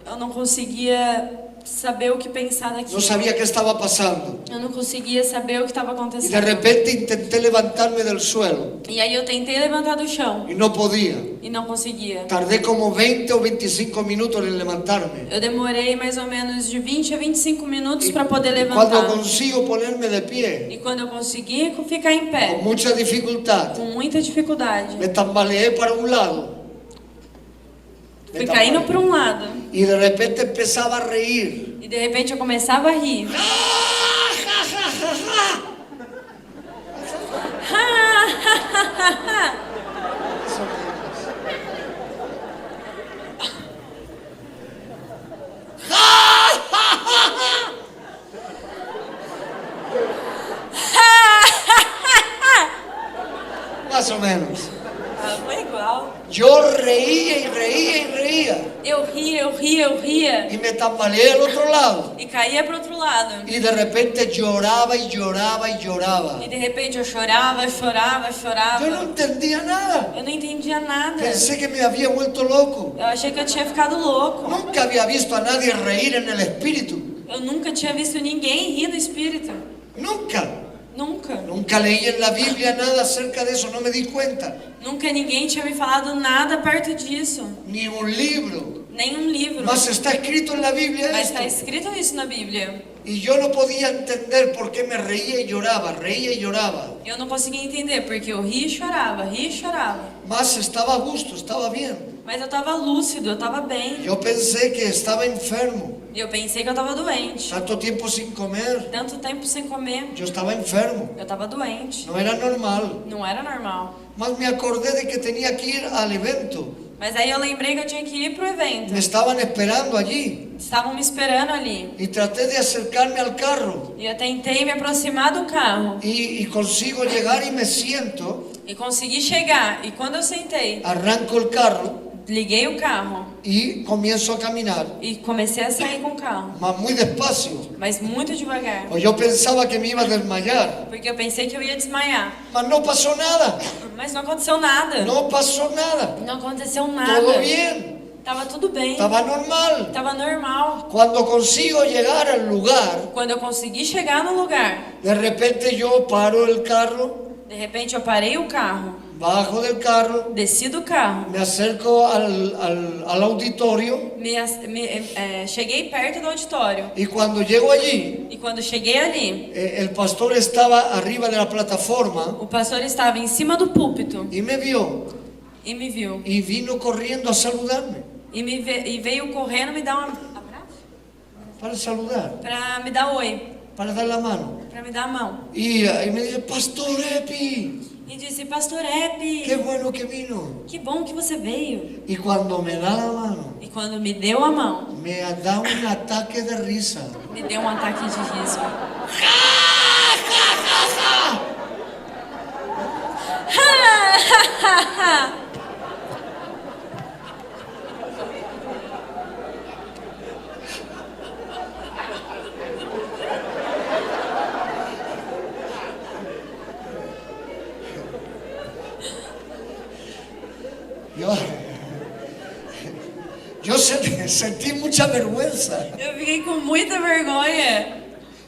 eu não conseguia saber o que pensar daquilo. No sabía qué estaba pasando. Eu não conseguia saber o que estava Y de acontecendo. repente intenté levantarme del suelo. E aí eu tentei levantar do chão Y no podía. e não conseguia. Tardé como 20 o 25 minutos en levantarme. Eu demorei mais ou menos de 20 a 25 minutos Y para poder cuando levantar. consigo ponerme de pie, E quando eu consegui ficar em con pé, mucha dificultad, com muita dificuldade, me tambaleé para un lado. Me Fui caindo tambaleo. para um lado. Y de repente empezaba a reír. E de repente eu começava a rir. Más o menos. Ah, foi igual. Yo reía y reía y reía. Eu ria. Y me tambaleé al otro lado. E caía para outro lado. Y de repente lloraba y lloraba y lloraba. E de repente eu chorava. Yo no entendía nada. Eu não entendia nada. Pensé que me había vuelto loco. Eu achei que eu tinha ficado louco. Nunca había visto a nadie reír en el espíritu. Eu nunca tinha visto ninguém rir no espírito. Nunca. Nunca. Nunca leí en la Biblia nada acerca de eso, no me di cuenta. Nunca ninguém tinha me falado nada perto disso. Ni un libro. Nenhum livro. Mas está escrito en la Biblia Mas está esto. escrito isso na Bíblia. Y yo no podía entender por qué me reía y lloraba. Eu não conseguia entender, porque eu ria e chorava. Mas estaba a gusto, estaba bien. Mas eu estava lúcido, eu estava bem. Yo pensé que estaba enfermo. E eu pensei que eu estava doente. Tanto tiempo sin comer. Tanto tempo sem comer, Yo estaba enfermo. eu estava doente. No era normal. Não era normal. Mas me acordé de que tenía que ir al evento. Mas aí eu lembrei que eu tinha que ir pro evento. Me estaban esperando allí. Estavam me esperando ali. Y traté de acercarme al carro. E eu tentei me aproximar do carro. Y consigo llegar y me siento. E consegui chegar. E quando eu sentei, Arranco el carro liguei o carro. y comienzo a caminar. E comecei a sair com o carro. Mas muy despacio. Mas muito devagar. Pues yo pensaba que me iba a desmayar. Porque eu pensei que eu ia desmaiar. Mas no pasó nada. Mas não aconteceu nada. No pasó nada. Não aconteceu nada. Todo bien. Tava tudo bem. Estaba normal. Tava normal. Cuando consigo llegar al lugar, Quando eu consegui chegar no lugar, de repente yo paro el carro, de repente eu parei o carro, bajo del carro, desci do carro, me acerco al auditorio cheguei perto do auditório. y cuando llego allí, E quando cheguei ali, el pastor estaba arriba de la plataforma o pastor estava em cima do púlpito y me vio e me viu. y vino corriendo a saludarme, E veio correndo me dar um abraço, para saludar, para me dar oi, para dar la mano. para me dar a mão. Y me dice, Pastor Epi, E disse: Pastor Epi, qué bueno que vino. que bom que você veio. Y cuando me da la mano, E quando me deu a mão, me da un ataque de risa. me deu um ataque de riso. Yo sentí mucha vergüenza. Eu fiquei com muita vergonha.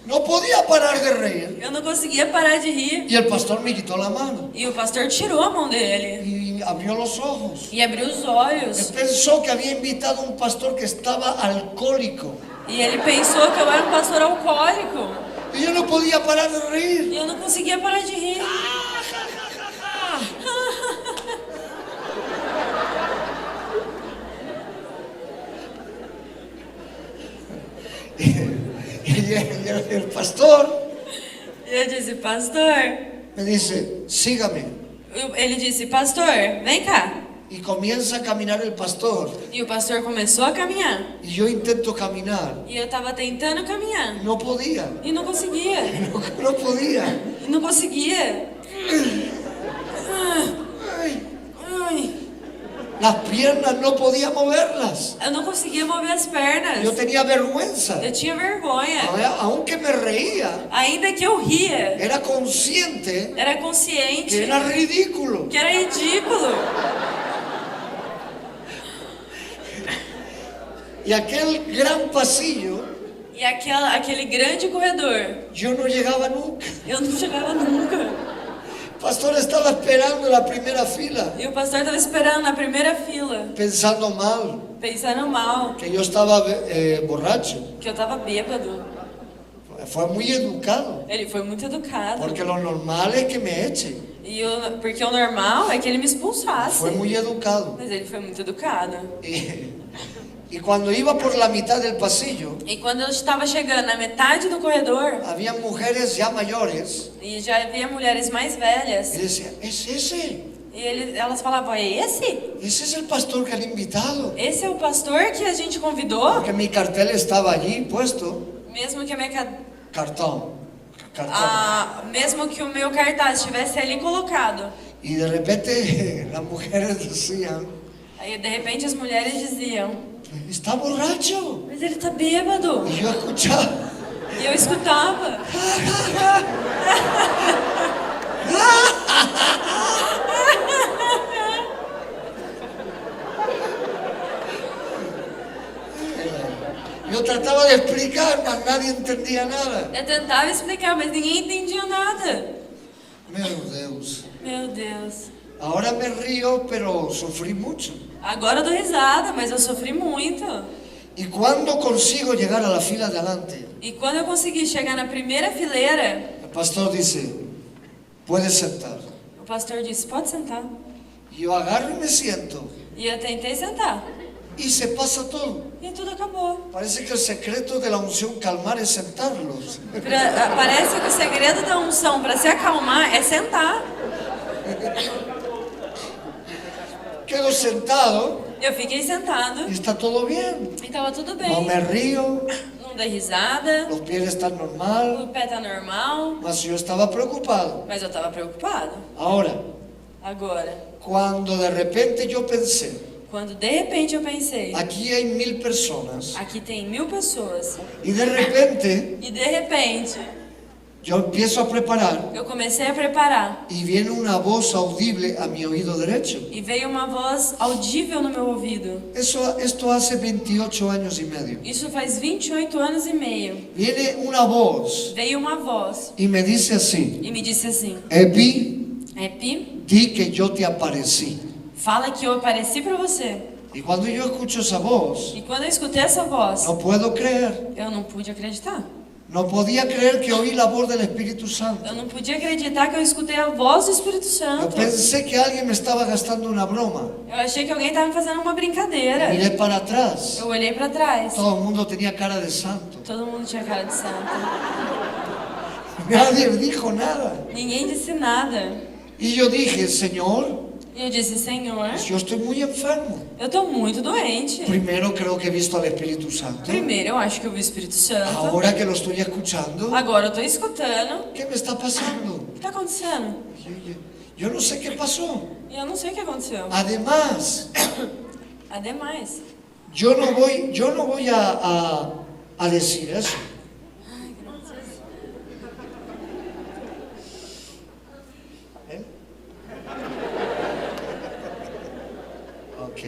No podía parar de reír. Eu não conseguia parar de rir. Y el pastor me quitó la mano E o pastor tirou a mão dele y abrió los ojos. e abriu os Él olhos. pensó que había invitado a un pastor que estaba alcohólico. E ele pensou que eu era um pastor alcoólico. Y yo no podía parar de reír. E eu não conseguia parar de rir. Y el pastor E eu disse: Pastor. me dice, sígame. Ele disse: Pastor, vem cá. Y comienza a caminar el pastor. E o pastor começou a caminhar. Y yo intento caminar. E eu estava tentando caminhar. No podía. E não conseguia. No podía. E não conseguia. Ay, Ai, las piernas no podía moverlas. eu não conseguia mover as pernas. Yo tenía vergüenza. Eu tinha vergonha. Aunque me reía, Ainda que eu ria, era consciente era que consciente era ridículo. que era ridículo. Y aquel gran pasillo, E aquele grande corredor, yo no llegaba nunca. eu não chegava nunca. El pastor estaba esperando en la primera fila, E o pastor estava esperando na primeira fila, pensando mal, pensando mal, que yo estaba borracho. que eu estava bêbado. Fue muy educado, Ele foi muito educado. porque lo normal es que me eche. Porque o normal é que ele me expulsasse. Fue muy educado. Mas ele foi muito educado. Y Y cuando iba por la mitad del pasillo, E quando eu estava chegando na metade do corredor, había mujeres ya mayores e já havia mulheres mais velhas, y decían, es ese, e elas falavam: é esse? ese es el pastor que han invitado. Esse é o pastor que a gente convidou? Porque mi cartel estaba allí puesto, Mesmo que a minha cartón. mesmo que o meu cartaz estivesse ali colocado. Y de repente las mujeres decían, Aí de repente as mulheres diziam: está borracho. mas ele tá bêbado. Y yo escuchaba, E eu escutava. yo trataba de explicar, mas nadie entendía nada. Eu tentava explicar, mas ninguém entendia nada. Meu Deus. Meu Deus. Ahora me río, pero sufrí mucho. Agora eu dou risada, mas eu sofri muito. Y cuando consigo llegar a la fila de adelante, E quando eu consegui chegar na primeira fileira, el pastor dice, puedes sentar. o pastor disse: pode sentar. Y yo agarro y me siento. E eu tentei sentar. Y se pasa todo. E tudo acabou. Parece que el secreto de la unción calmar es sentarlos. Parece que o segredo da unção para se acalmar é sentar. Quedo sentado Eu fiquei sentado y está todo bien. e tava tudo No bem. me río, Não dei risada, los pies están normal, o pé tá normal, mas yo estaba preocupado. mas eu tava preocupado. Ahora, Agora, cuando de repente yo pensé, quando de repente eu pensei: aquí hay 1000 personas, aqui tem 1000 pessoas. y de repente E de repente, yo empiezo a preparar eu comecei a preparar. y viene una voz audible a mi oído derecho. E veio uma voz audível no meu ouvido. Esto hace 28 años y medio. Isso faz 28 anos e meio. Viene una voz Veio uma voz y me dice así, e me disse assim: Epi, Epi, di que yo te aparecí. fala que eu apareci para você. Y cuando yo escucho esa voz, E quando eu escutei essa voz, no puedo creer, eu não pude acreditar. no podía creer que oí la voz del Espíritu Santo. Eu não podia acreditar que eu escutei a voz do Espírito Yo Santo. pensé que alguien me estaba gastando una broma. Eu achei que alguém estava me fazendo uma brincadeira. Miré para atrás, Eu olhei para trás. todo el mundo tenía cara de santo. Todo mundo tinha cara de santo. Nadie dijo nada. Ninguém disse nada. Y yo dije, Señor, E eu disse: Senhor, yo estoy muy enfermo. eu tô muito doente. Primero creo que he visto al Espíritu Santo. Primeiro, eu acho que eu vi o Espírito Santo. Ahora que lo estoy escuchando, Agora eu tô escutando. ¿qué me está pasando? O que tá acontecendo? Yo no sé qué pasó. E eu não sei o que aconteceu. Además, Ademais, yo no voy a decir eso. ¿Eh? Ok.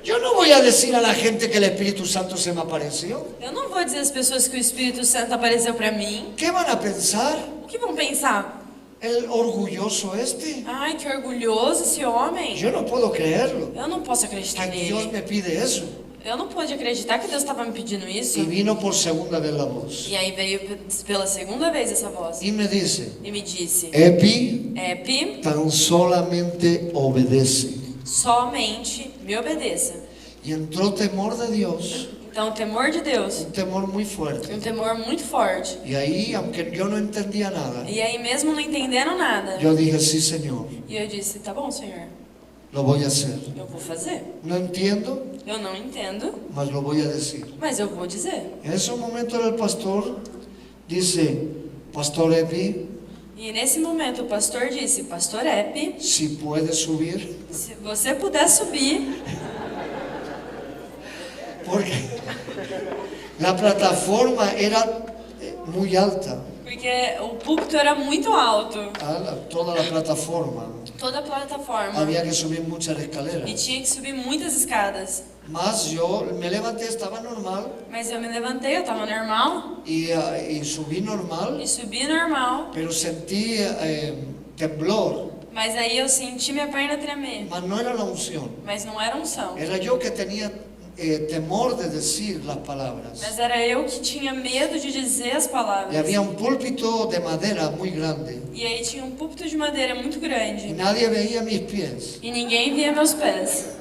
Yo no voy a decir a la gente que el Espíritu Santo se me apareció. eu não vou dizer às pessoas que o Espírito Santo apareceu para mim. ¿Qué van a pensar? O que vão pensar? El orgulloso este. Ai, que orgulhoso esse homem. Yo no puedo creerlo. Eu não posso acreditar Que Dios nele. me pide eso. Eu não pude acreditar que Deus estava me pedindo isso. Y vino por segunda vez la voz. E aí veio pela segunda vez essa voz. Y me dice, E me disse: Epi, Epi, tan solamente obedece. somente me obedeça. Y entró temor de Dios, Então, o temor de Deus, un temor muy fuerte. um temor muito forte. Y ahí, aunque yo no entendía nada, E aí, mesmo não entendendo nada, yo dije, sí, Señor, e eu disse: tá bom, Senhor, lo voy a hacer. eu vou fazer. No entiendo, Eu não entendo, mas lo voy a decir. mas eu vou dizer. En ese momento el pastor dice, Pastor Epi, E nesse momento o pastor disse: Pastor Epi, si puede subir, se você puder subir, porque la plataforma era muy alta, porque o púlpito era muito alto, toda la plataforma, toda a plataforma, había que subir muchas escaleras. e tinha que subir muitas escadas. Mas yo me levanté, estaba normal, Mas eu me levantei, eu estava normal, y subí normal, e subi normal, pero sentí temblor, mas aí eu senti minha perna tremer. mas no era la unción, Mas não era unção. era yo que tenía temor de decir las palabras. Mas era eu que tinha medo de dizer as Y palavras. había un púlpito de madera muy grande, E aí tinha um púlpito de madeira muito y grande. nadie veía mis pies, E ninguém via meus pés.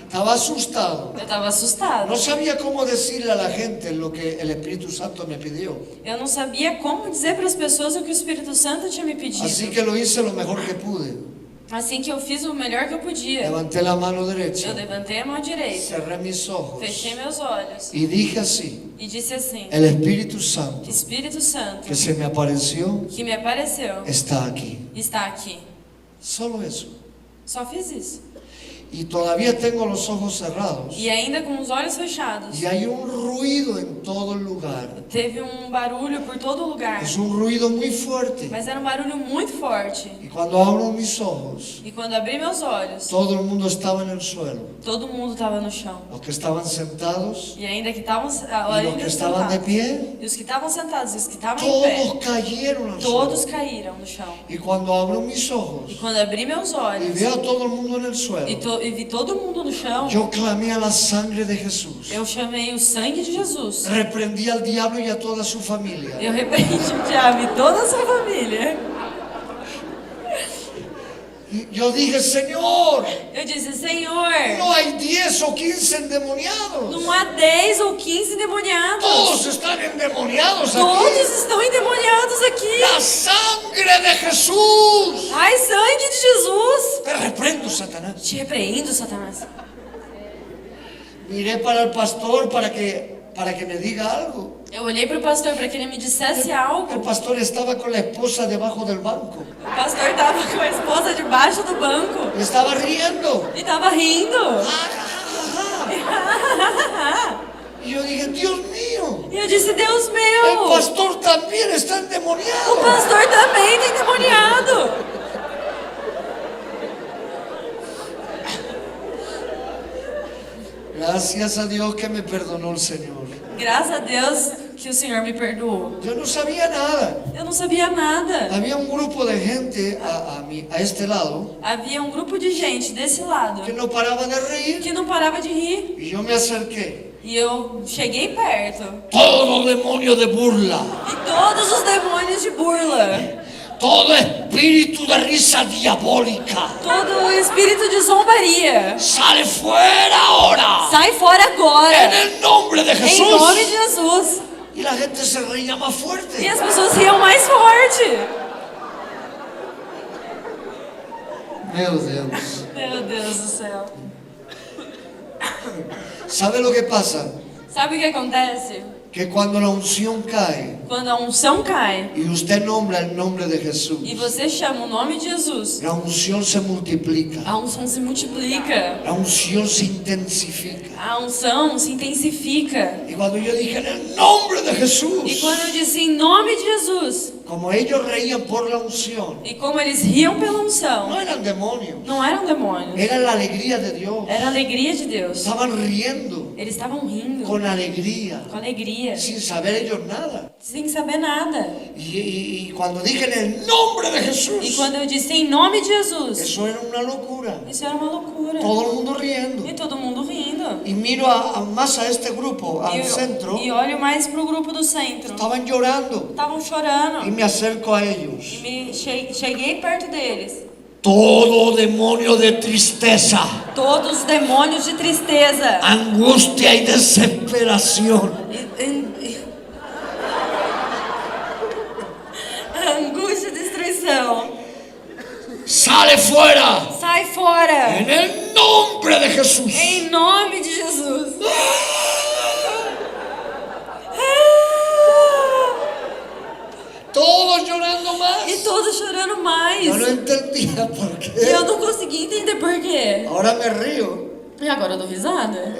Estaba asustado. Eu estava assustada. No sabía cómo decirle a la gente lo que el Espíritu Santo me pidió. Eu não sabia como dizer para as pessoas o que o Espírito Santo tinha me pedido. Así que lo hice lo mejor que pude. Assim que eu fiz o melhor que eu podia. Levanté la mano Eu derecha, levantei a mão direita, cerré mis ojos fechei meus olhos y dije así: e disse assim: el Espíritu Santo Espírito Santo, que se me apareció que me apareceu, está aquí. está aqui. Solo eso. Só fiz isso. Y todavía tengo los ojos cerrados. E ainda com os olhos fechados. Y hay un ruido en todo el lugar. Teve um barulho por todo lugar. Es un ruido muy fuerte. Mas era um barulho muito forte. Y cuando abro mis ojos, E quando abri meus olhos, todo el mundo estaba en el suelo. todo mundo estava no chão. Los que estaban sentados E ainda que estavam y los que estaban de pie, E os que estavam sentados e os que estavam em pé, todos cayeron al todos suelo. caíram no chão. Y cuando abro mis ojos E quando abri meus y olhos veo a todo el mundo en el e suelo, vi todo mundo no chão, yo clamé a la sangre de Jesús. eu chamei o sangue de Jesus. Reprendí al diablo y a toda su familia. Eu repreendi o diabo e toda a sua família. Y yo dije: Señor, Eu disse: Senhor, no hay 10 o 15 endemoniados. não há 10 ou 15 endemoniados. Todos están endemoniados Todos aquí. estão endemoniados aqui. La sangre de Jesús. Ai, sangue de Jesus. Te reprendo, Satanás. Te repreendo, Satanás. Miré para el pastor para que me diga algo. Eu olhei para o pastor para que ele me dissesse El algo. pastor estaba con la esposa debajo del banco. O pastor estava com a esposa debaixo do banco Y estaba riendo. e estava rindo. Y yo dije: Dios mío, E eu disse: Deus el meu, pastor también está o endemoniado. pastor também está endemoniado. Gracias a Dios que me perdonó el Señor. Graças a Deus que o Senhor me perdoou. Yo no sabía nada. Eu não sabia nada. Había un grupo de gente a este lado Havia um grupo de gente desse lado que no paraba de reír. que não parava de rir. Y yo me acerqué. E eu cheguei perto. Todo demonio de burla, E todos os demônios de burla, todo espíritu de risa diabólica, todo o espírito de zombaria, sale fuera ahora. sai fora En agora. el nombre de Em Jesús. nome de Jesus. Y la gente se reía más E fuerte. as pessoas riam mais forte. Meu Deus. Meu Deus do céu. ¿Sabe lo que pasa? Sabe o que acontece? Que cuando la unción cae Quando a unção cai y usted nombra el nombre de Jesús, e você chama o nome de Jesus, la unción se multiplica. a unção se multiplica. La unción se intensifica. A unção se intensifica. Y cuando yo dije: en el nombre de E Jesús, quando eu disse em nome de Jesus, como ellos reían por la unción, e como eles riam pela no unção, eran demonios, não eram demônios, era la alegría de Dios. era a alegria de Deus. Estaban riendo Eles estavam rindo con alegría, com alegria, sin saber ellos nada. sem saber nada. Y cuando dije: en el nombre de E Jesús, quando eu disse em nome de Jesus, eso era una locura. isso era uma loucura. Todo el mundo riendo. E todo mundo rindo. Y miro más a este grupo, al centro, E olho mais pro grupo do centro. estaban llorando. Estavam chorando. Y me acerco a E ellos. cheguei perto deles. Todo demonio de tristeza, Todos os demônios de tristeza. angustia y desesperación, Angústia e destruição. sale fuera Sai fora. en el nombre de Jesús. Em nome de Jesus. Todos llorando más. E todos chorando mais. Yo no entendía por E qué. eu não consegui entender por quê. Ahora me río. E agora eu dou risada.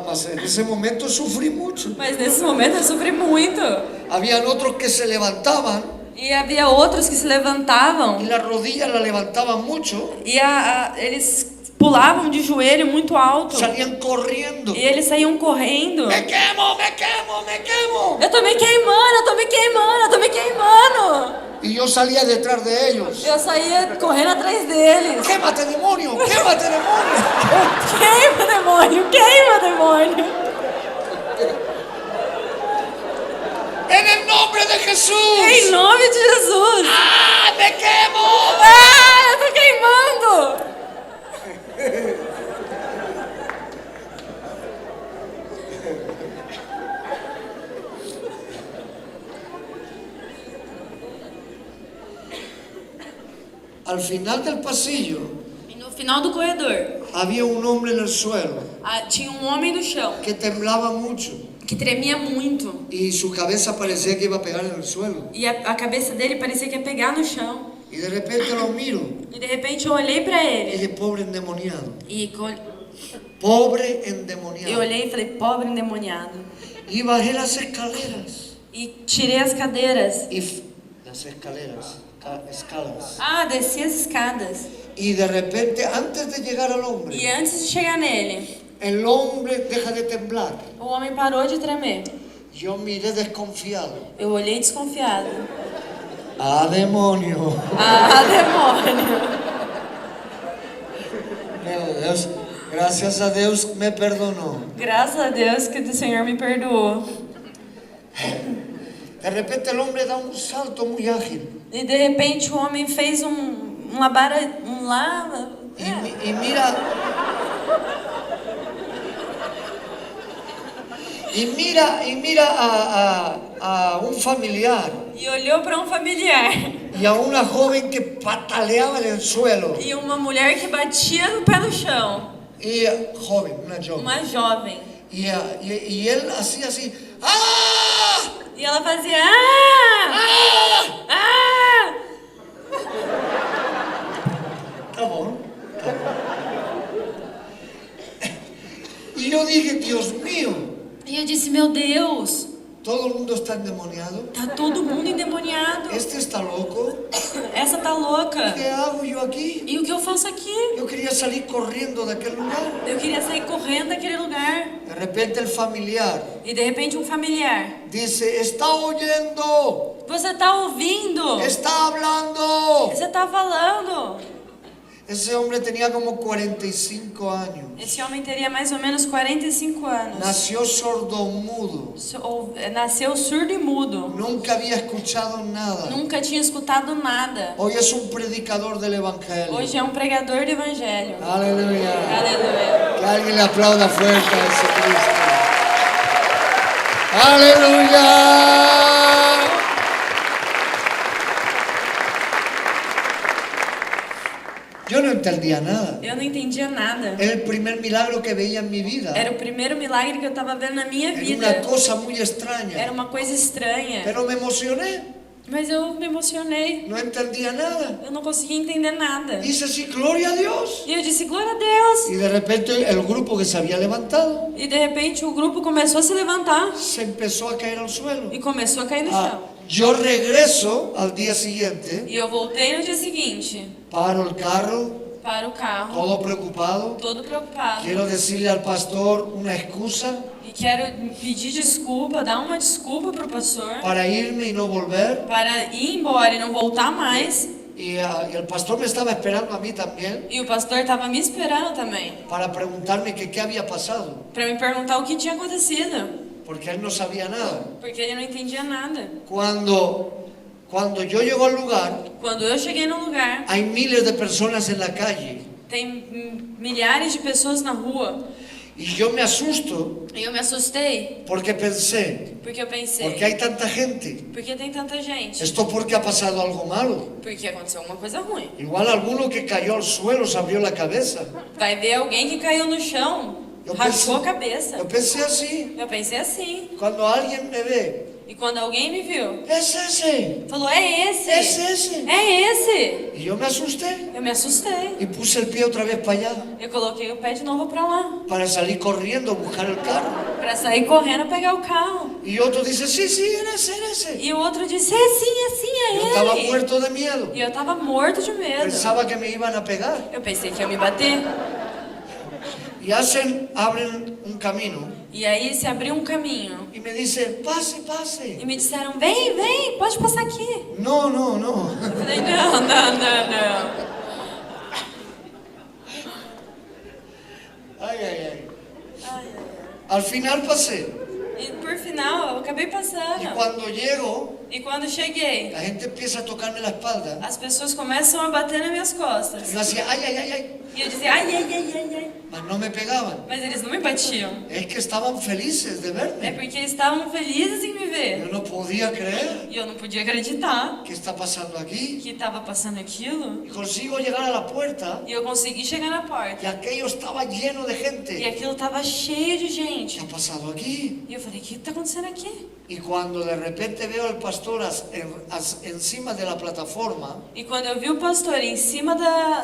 Mas en ese momento sufrí mucho. Mas nesse momento eu sofri muito. Habían otros que se levantaban E havia outros que se levantavam y las rodillas las levantaban mucho, e eles pulavam de joelho muito alto. salían corriendo. E eles saíam correndo. Me quemo, me quemo, me quemo. Eu tô me queimando, eu tô me queimando, eu tô me queimando. Y yo salía detrás de ellos. Eu saía correndo atrás deles. Quémate, demonio, quémate, demonio. Queima, demônio, queima, demônio. En el nombre de Jesús. Em nome de Jesus. ¡Ah, me quemo! Ah, eu tô queimando. al final del pasillo E no final do corredor, había un hombre en el suelo tinha um homem no chão que temblaba mucho que tremia muito. y su cabeza parecía que iba a pegar en el suelo. E a cabeça dele parecia que ia pegar no chão. Y de repente lo miro E de repente eu olhei pra y ele. dije, pobre endemoniado, Eu pobre endemoniado. olhei e falei, pobre endemoniado. Y bajé las escaleras. E tirei as cadeiras. Las escalas. Desci as escadas. Y de repente, antes de llegar al hombre, E antes de chegar nele, el hombre deja de temblar. o homem parou de tremer. Yo miré desconfiado. Eu olhei desconfiado. ¡Ah, demonio! Demônio! Meu Deus, gracias a Deus me perdonó. Graças a Deus que o Senhor me perdoou. De repente el hombre da un salto muy ágil. E de repente o homem fez uma bara, um lá. Y mira. Y mira a un familiar E olhou para um familiar. y a una joven que pataleaba en el suelo. E uma mulher que batia no pé no chão. Y joven, una joven. Uma jovem. Y él hacía así. ¡Ah! E ela fazia. Ah! ¡Ah! Ah! Tá bom. Y yo dije, Dios mío, E eu disse, meu Deus, todo el mundo está endemoniado. tá todo mundo endemoniado. Este está loco. Essa tá louca. ¿Qué hago yo aquí? E o que eu faço aqui? Yo quería salir corriendo de aquel lugar. Eu queria sair correndo daquele lugar. De repente el familiar E de repente um familiar. dice, está oyendo, Você tá ouvindo? está hablando. Você tá falando? Ese hombre tenía como 45 años. Esse homem teria mais ou menos 45 anos. Nació sordomudo. Nasceu surdo e mudo. Nunca había escuchado nada. Nunca tinha escutado nada. Hoy es un predicador del evangelio. Hoje é um pregador do evangelho. Aleluya. Aleluia. Que alguien le aplauda fuerte a ese Cristo. Aleluya. Yo no entendía nada. Eu não entendia nada. Era el primer milagro que veía en mi vida. Era o primeiro milagre que eu estava vendo na minha Era vida. una cosa muy Era extraña. uma coisa estranha. Pero me emocioné. Mas eu me emocionei. No entendía nada. Eu não conseguia entender nada. Dice así, gloria a Dios. E eu disse, glória a Deus. Y de repente el grupo que se había levantado E de repente o grupo começou a se levantar. se empezó a caer al suelo. E começou a cair no chão. Yo regreso al día siguiente, E eu voltei no dia seguinte. paro el carro, Para o carro. todo preocupado. Todo preocupado. Quiero decirle al pastor una excusa E quero pedir desculpa, dar uma desculpa pro pastor. para irme y no volver. Para ir embora e não voltar mais. Y el pastor me estaba esperando a mí también E o pastor estava me esperando também. para preguntarme que qué había pasado, Para me perguntar o que tinha acontecido. porque él no sabía nada. Porque ele não entendia nada. Cuando yo llego al lugar, Quando eu cheguei no lugar, hay miles de personas en la calle tem milhares de pessoas na rua. y yo me asusto E eu me assustei. porque pensé, Porque eu pensei, ¿por qué hay tanta gente? por que tem tanta gente? ¿Esto porque ha pasado algo malo? Porque aconteceu alguma coisa ruim. Igual alguno que cayó al suelo se abrió la cabeza. Vai ver alguém que caiu no chão, Eu raspou a pensei- cabeça. Yo pensé así, Eu pensei assim. cuando alguien me ve, E quando alguém me viu, es ese, falou, é esse. es ese. É esse. Y yo me asusté Eu me assustei. y puse el pie otra vez para allá, Eu coloquei o pé de novo pra lá. para salir corriendo a buscar el carro. Pra sair correndo pegar o carro. Y otro dice, sí, sí, eres ese. E o outro disse, é sim, Yo é estaba ele. muerto de miedo. E eu tava morto de medo. Pensaba que me iban a pegar. Eu pensei que ia me bater. Y abren un camino E aí se abriu um caminho. y me dice, pase, E pase. me disseram, vem, pode passar aqui. No, no, no. Eu falei, não. Ay, ay, ay. Al final pasé. E por final, eu acabei Y passando. cuando llego, E quando cheguei, la gente empieza a tocarme la espalda. as pessoas começam a bater nas minhas costas. Y yo hacía, ay, ay, ay, ay. E eu dizia, ai, ai, ai, ai, ai. mas no me pegaban. Mas eles não me batiam. Es que estaban felices de É verme. porque eles estavam felizes em me ver. Yo no podía creer. E eu não podia acreditar ¿Qué está pasando aquí? que estava passando aquilo. Y consigo llegar a la puerta E eu consegui chegar na y porta. aquello estaba lleno de E gente. aquilo tava cheio de ¿Qué gente. ha pasado aquí? E eu falei, o que tá acontecendo aqui? Y cuando de repente veo al pastor encima de la plataforma, E quando eu vi o pastor em cima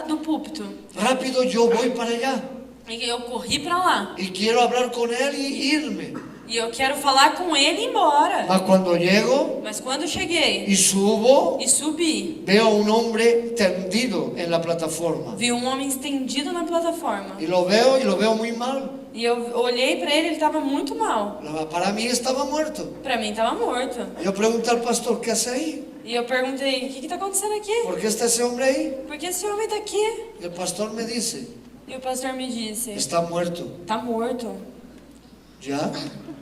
do púlpito, rápido yo voy para allá e eu corri pra lá. y quiero hablar con él y irme. E eu quero falar com ele e ir embora. Mas cuando llego Mas quando eu cheguei y subo, e subi, veo a un hombre tendido en la plataforma. vi um homem estendido na plataforma. Y lo veo muy mal. E eu olhei pra ele tava muito mal. Para mí estaba muerto. Pra mim tava morto. Yo pregunté al pastor, ¿qué hace ahí? E eu perguntei, o que tá acontecendo aqui? ¿Por qué está ese hombre ahí? Por que esse homem tá aqui? Y el pastor me dice, E o pastor me disse, está muerto. tá morto. ¿Ya?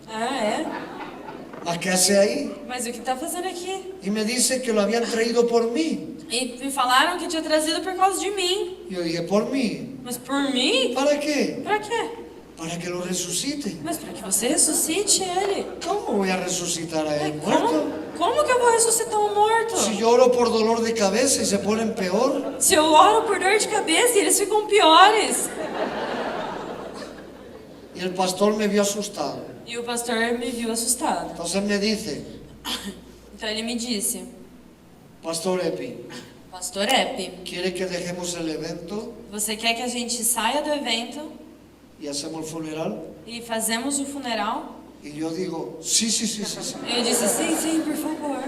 Ah, é? ¿A qué hace ahí? Mas o que tá fazendo aqui? Y me dice que lo habían traído por mí. E me falaram que tinha trazido por causa de mim. Yo dije, ¿por mí? Mas por mim? ¿Para qué? Pra quê? Para que lo resucite. Mas pra que você ressuscite ele. ¿Cómo voy a resucitar a él Como? muerto? Como que eu vou ressuscitar um morto? Si yo oro por dolor de cabeza y se ponen peor. Se eu oro por dor de cabeça e eles ficam piores. Y el pastor me vio asustado. E o pastor me viu assustado. Entonces me dice, Então ele me disse, Pastor Epi, Pastor Epi, ¿quiere que dejemos el evento você quer que a gente saia do evento y hacemos el funeral? e fazemos o funeral? Y yo digo, sí, sí, sí, sí, sí. Eu disse, sim, sim, por favor.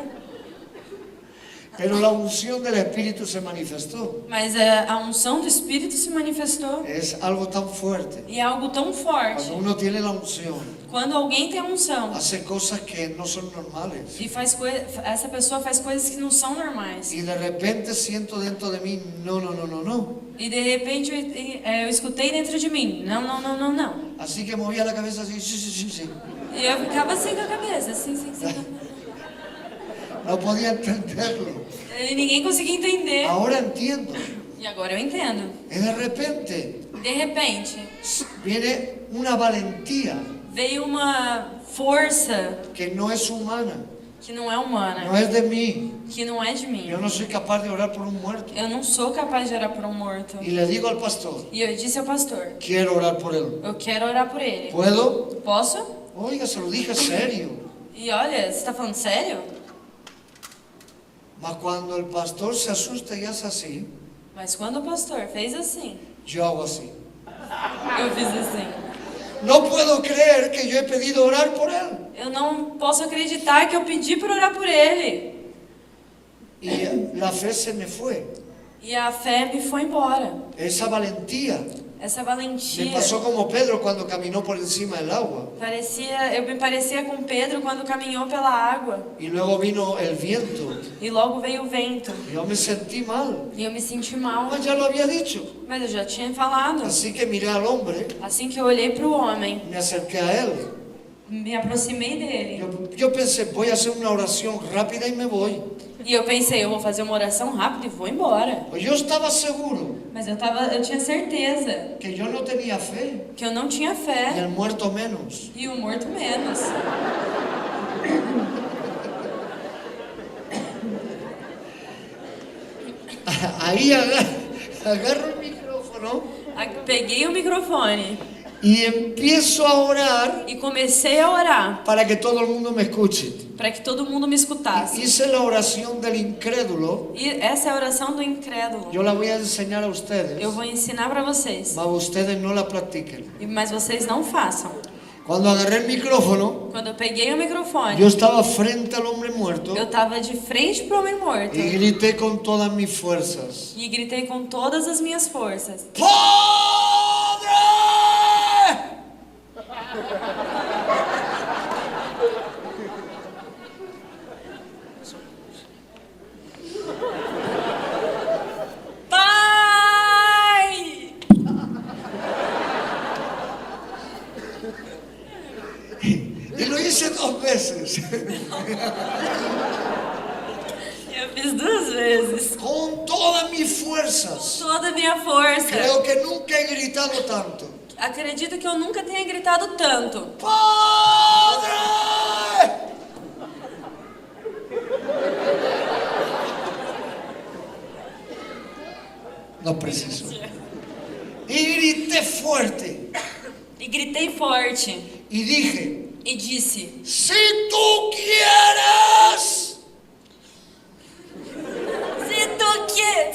Pero la unción del Espíritu se manifestó. Mas a unção do Espírito se manifestou. Es algo tan fuerte. E é algo tão forte. Cuando uno tiene la unción, Quando alguém tem a unção hace cosas que no son normales. e essa pessoa faz coisas que não são normais. Y de repente siento dentro de mí, no, no, no, no, no. E de repente eu escutei dentro de mim, não, não, não, não, não. Así que movía la cabeza así, sí, sí, sí, sí. E eu ficava assim com a cabeça, assim, sim, sim. No podía entenderlo. E ninguém conseguia entender. Ahora entiendo. E agora eu entendo. Y de repente De repente, viene una valentía veio uma força que no es humana, que não é no humana, es de mí. que não é de mim. Yo no soy capaz de orar por un muerto. Eu não sou capaz de orar por um morto. Y le digo al pastor, E eu disse ao pastor, quiero orar por él. eu quero orar por ele. ¿Puedo? Posso? Oiga, se lo dije serio. E olha, você tá falando sério? Mas cuando el pastor se asusta y hace así, Mas quando o pastor fez assim, yo hago así. eu fiz assim. No puedo creer que yo he pedido orar por él. Eu não posso acreditar que eu pedi para orar por ele. Y la fe se me fue. E a fé me foi embora. Esa valentía. Essa Me valentia. pasó como Pedro cuando caminó por encima del agua. Eu me parecia com Pedro quando caminhou pela água. Y luego vino el viento. E logo veio o vento. Yo me sentí mal. E eu me senti mal. Mas ya lo había dicho. Mas eu já tinha falado. Así que miré al hombre, Assim que eu olhei para o homem, me acerqué a él. me aproximei dele. Yo pensé, voy a hacer una oración rápida y me voy. E eu pensei, eu vou fazer uma oração rápida e vou embora. Pues yo estaba seguro Mas eu tinha certeza que yo no tenía fe. que eu não tinha Y fé. el muerto menos. E o morto menos. Ahí agarro el micrófono Peguei o microfone y empiezo a orar e comecei a orar para que todo el mundo me escuche. para que todo mundo me escutasse. Hice la oración del incrédulo. E essa é a oração do incrédulo. Yo la voy a enseñar a ustedes, Eu vou ensinar para vocês, mas ustedes no la practiquen. mas vocês não façam. Cuando agarré el micrófono, Quando eu peguei o microfone, yo estaba frente al hombre muerto eu estava de frente pro homem morto y grité con todas mis fuerzas. e gritei com todas as minhas forças: ¡Padre! Pai! Y lo hice 2 veces. Eu fiz 2 vezes. con todas mis fuerzas. Toda a minha força. Creo que nunca he gritado tanto. Acredito que eu nunca tenha gritado tanto. ¡Padre! No preciso. Y grité fuerte E gritei forte. y dije, E disse: si tú quieres,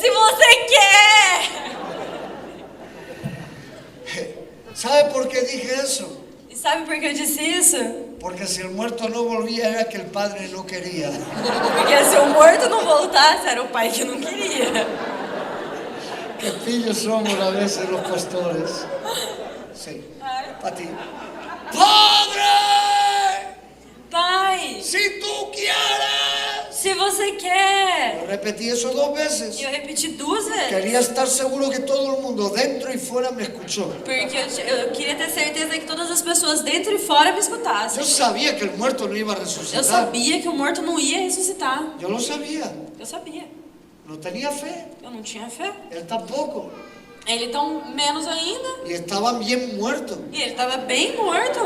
Se você quer! ¿sabe por qué dije eso? E sabe por que eu disse isso? Porque si el muerto no volvía era que el padre no quería. Porque se o morto não voltasse, era o pai que não queria. Qué pillos somos a veces los pastores. Sí, para ti. ¡Padre! Pai, Si tú quieres. se você quer! Yo repetí eso 2 veces. E eu repeti 2 vezes. Quería estar seguro que todo el mundo, dentro y fuera, me escuchó. Porque eu queria ter certeza que todas as pessoas dentro e fora me escutassem. Yo sabía que el muerto no iba a Eu resucitar. sabia que o morto não ia ressuscitar. Yo lo sabía. Eu sabia. No tenía fe. Eu não tinha fé. Él tampoco. Ele tão menos ainda. Y estaba bien muerto. E ele estava bem morto.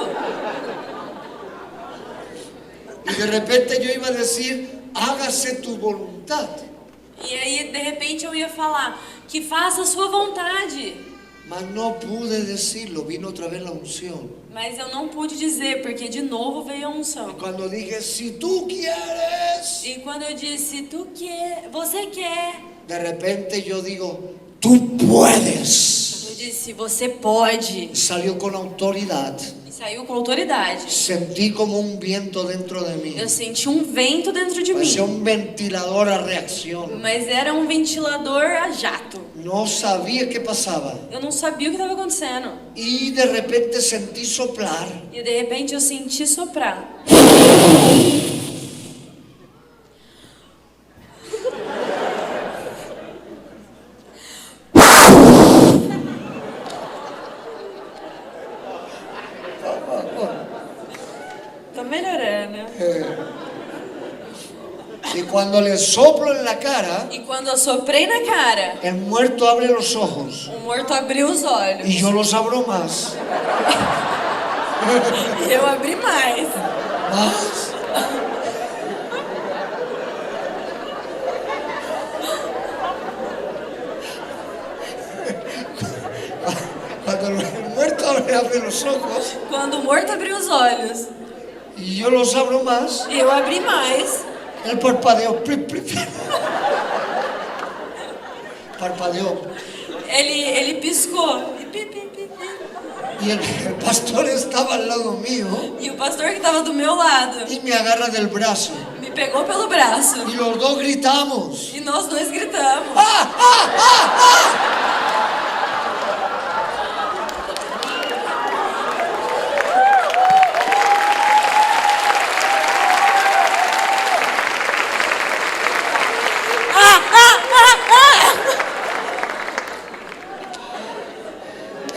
Y de repente yo iba a decir, hágase tu voluntad. E aí, de repente, eu ia falar que faça a sua vontade. Mas no pude decirlo, vino otra vez la unción. Mas eu não pude dizer, porque de novo veio a unção. Cuando dije, si tú quieres, E quando eu disse, tu quer, você quer. de repente yo digo, tú puedes. Eu disse, você pode. Salió con autoridad. E saiu com autoridade. Sentí como un viento dentro de mí. Eu senti um vento dentro de Parecía mim. un ventilador a reacción. Mas era um ventilador a jato. No sabía qué pasaba. Eu não sabia o que estava acontecendo. Y de repente sentí soplar. E de repente eu senti soprar. Tá melhorando. Y cuando le soplo en la cara, E quando eu soprei na cara, el muerto abre los ojos. o morto abriu os olhos. Y yo los abro más. E eu abri mais. Más. Cuando el muerto abre los ojos Quando o morto abriu os olhos, y yo los abro más, eu abri mais. él parpadeó. Plip, plip. Parpadeó. Ele piscou. E, pi, pi, pi, pi. Y el pastor estaba al lado mío E o pastor que estava do meu lado y me agarra del brazo. me pegou pelo braço. Y los dos gritamos. E nós dois gritamos.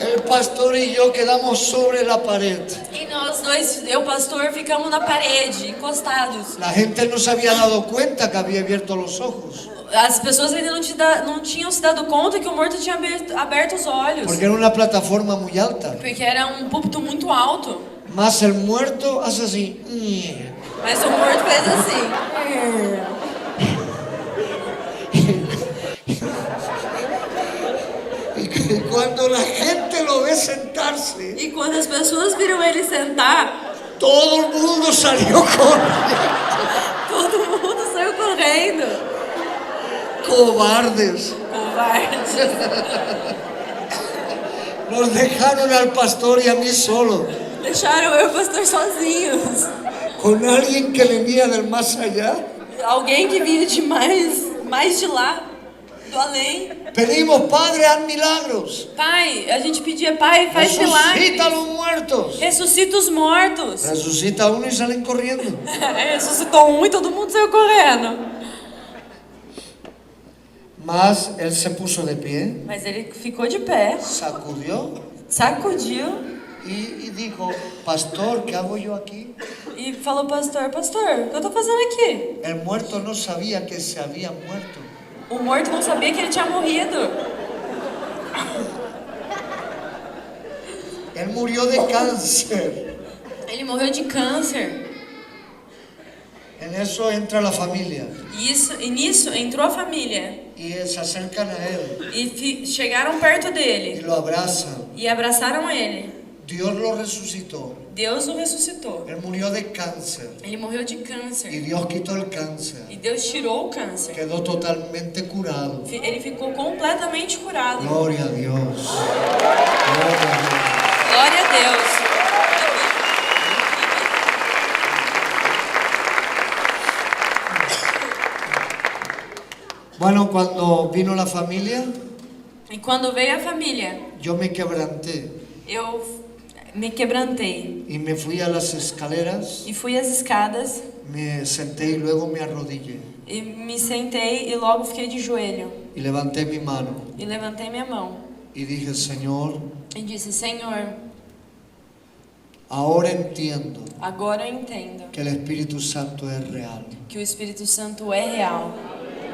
El pastor y yo quedamos sobre la pared. E nós dois, eu e o pastor, ficamos na parede, encostados. La gente no se había dado cuenta que había abierto los ojos. As pessoas ainda não tinham se dado conta que o morto tinha aberto os olhos. Porque era una plataforma muy alta. Porque era um púlpito muito alto. Más el muerto hace así. Mas o morto fez assim. Y cuando la gente lo ve sentarse, E quando as pessoas viram ele sentar, todo el mundo salió corriendo. todo mundo saiu correndo. Cobardes. Covardes. Nos dejaron al pastor y a mí solo. Deixaram eu e o pastor sozinhos. Con alguien que venía del más allá. Alguém que vinha de mais de lá, do além. Pedimos, Padre, haz milagros. Pai, a gente pedia, Pai, faz Resucita a milagres. los muertos. Ressuscita os mortos. Resucita uno y salen corriendo. Ressuscitou um e todo mundo saiu correndo. Mas él se puso de pie, Mas ele ficou de pé, sacudió sacudiu y dijo, pastor, ¿qué hago yo aquí? E falou, pastor, o que eu tô fazendo aqui? El muerto no sabía que se había muerto. O morto não sabia que ele tinha morrido. Él murió de cáncer. Ele morreu de câncer. En eso entra la familia E nisso entrou a família. y se acercan a él E chegaram perto y dele. lo abrazan. E abraçaram ele. Dios lo resucitó. Deus o ressuscitou. Él murió de cáncer Ele morreu de y câncer. Dios quitó el cáncer. E Deus tirou o câncer. Quedó totalmente curado. Ele ficou completamente curado. Gloria a Dios. Gloria a Dios. Glória a Deus. Bueno, cuando vino la familia, E quando veio a família, yo me quebranté eu me quebrantei. y me fui a las escaleras, E fui às escadas. me senté y luego me arrodillé E me sentei e logo fiquei de joelho. y levanté mi mano E levantei minha mão. y dije, Señor, E disse, Senhor, ahora entiendo agora eu entendo que el Espíritu Santo es real. que o Espírito Santo é real.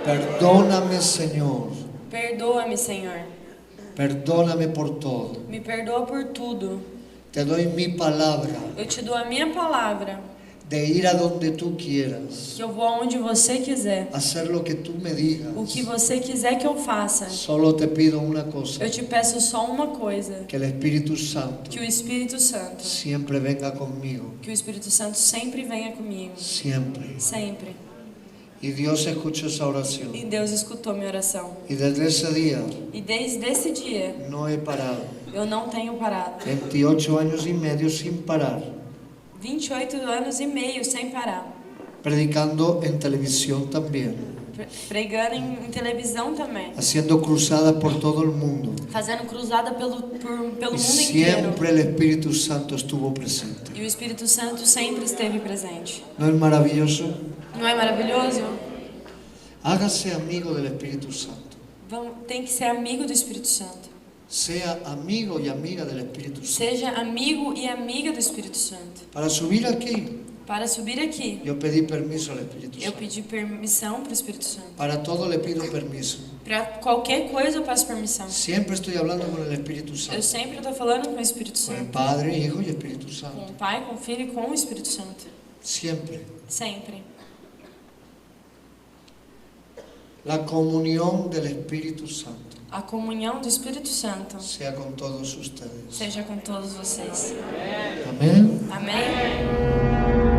Perdóname, Señor, Perdoa-me, Senhor. perdóname por todo. Me perdoa por tudo. Te doy mi palabra Eu te dou a minha palavra, de ir a donde tú quieras, que eu vou aonde você quiser. hacer lo que tú me digas. O que você quiser que eu faça. Solo te pido una cosa, Eu te peço só uma coisa. que el Espíritu Santo Que o Espírito Santo, siempre venga conmigo, que o Espírito Santo sempre venha comigo. siempre. Sempre. Y Dios escuchó esa E oración. Deus escutou minha oração. Y desde ese día E desde esse dia, no he parado. eu não tenho parado. 28 años y medio sin parar, 28 anos e meio sem parar. predicando en televisión también, Pregando em televisão também. haciendo cruzadas por todo el mundo. Fazendo cruzada pelo Y mundo inteiro. siempre el Espíritu Santo estuvo presente. E o Espírito Santo sempre esteve presente. ¿No es maravilloso? Não é maravilhoso? Hágase amigo del Espíritu Santo. Tem que ser amigo do Espírito Santo. Sea amigo y amiga del Espíritu Santo. Seja amigo e amiga do Espírito Santo. Para subir aquí, Para subir aqui, yo pedí permiso al Espíritu eu Santo. pedi permissão para o Espírito Santo. Para todo le pido permiso. Para qualquer coisa eu peço permissão. Siempre estoy hablando con el Espíritu Eu Santo. sempre estou falando com o Espírito Con el Santo. Padre, Hijo y Espíritu Com Santo. o Pai, com o Filho e com o Espírito Santo. Siempre. Sempre. La comunión del Espíritu Santo A comunhão do Espírito Santo sea con todos ustedes. seja com todos vocês. Amén. Amém?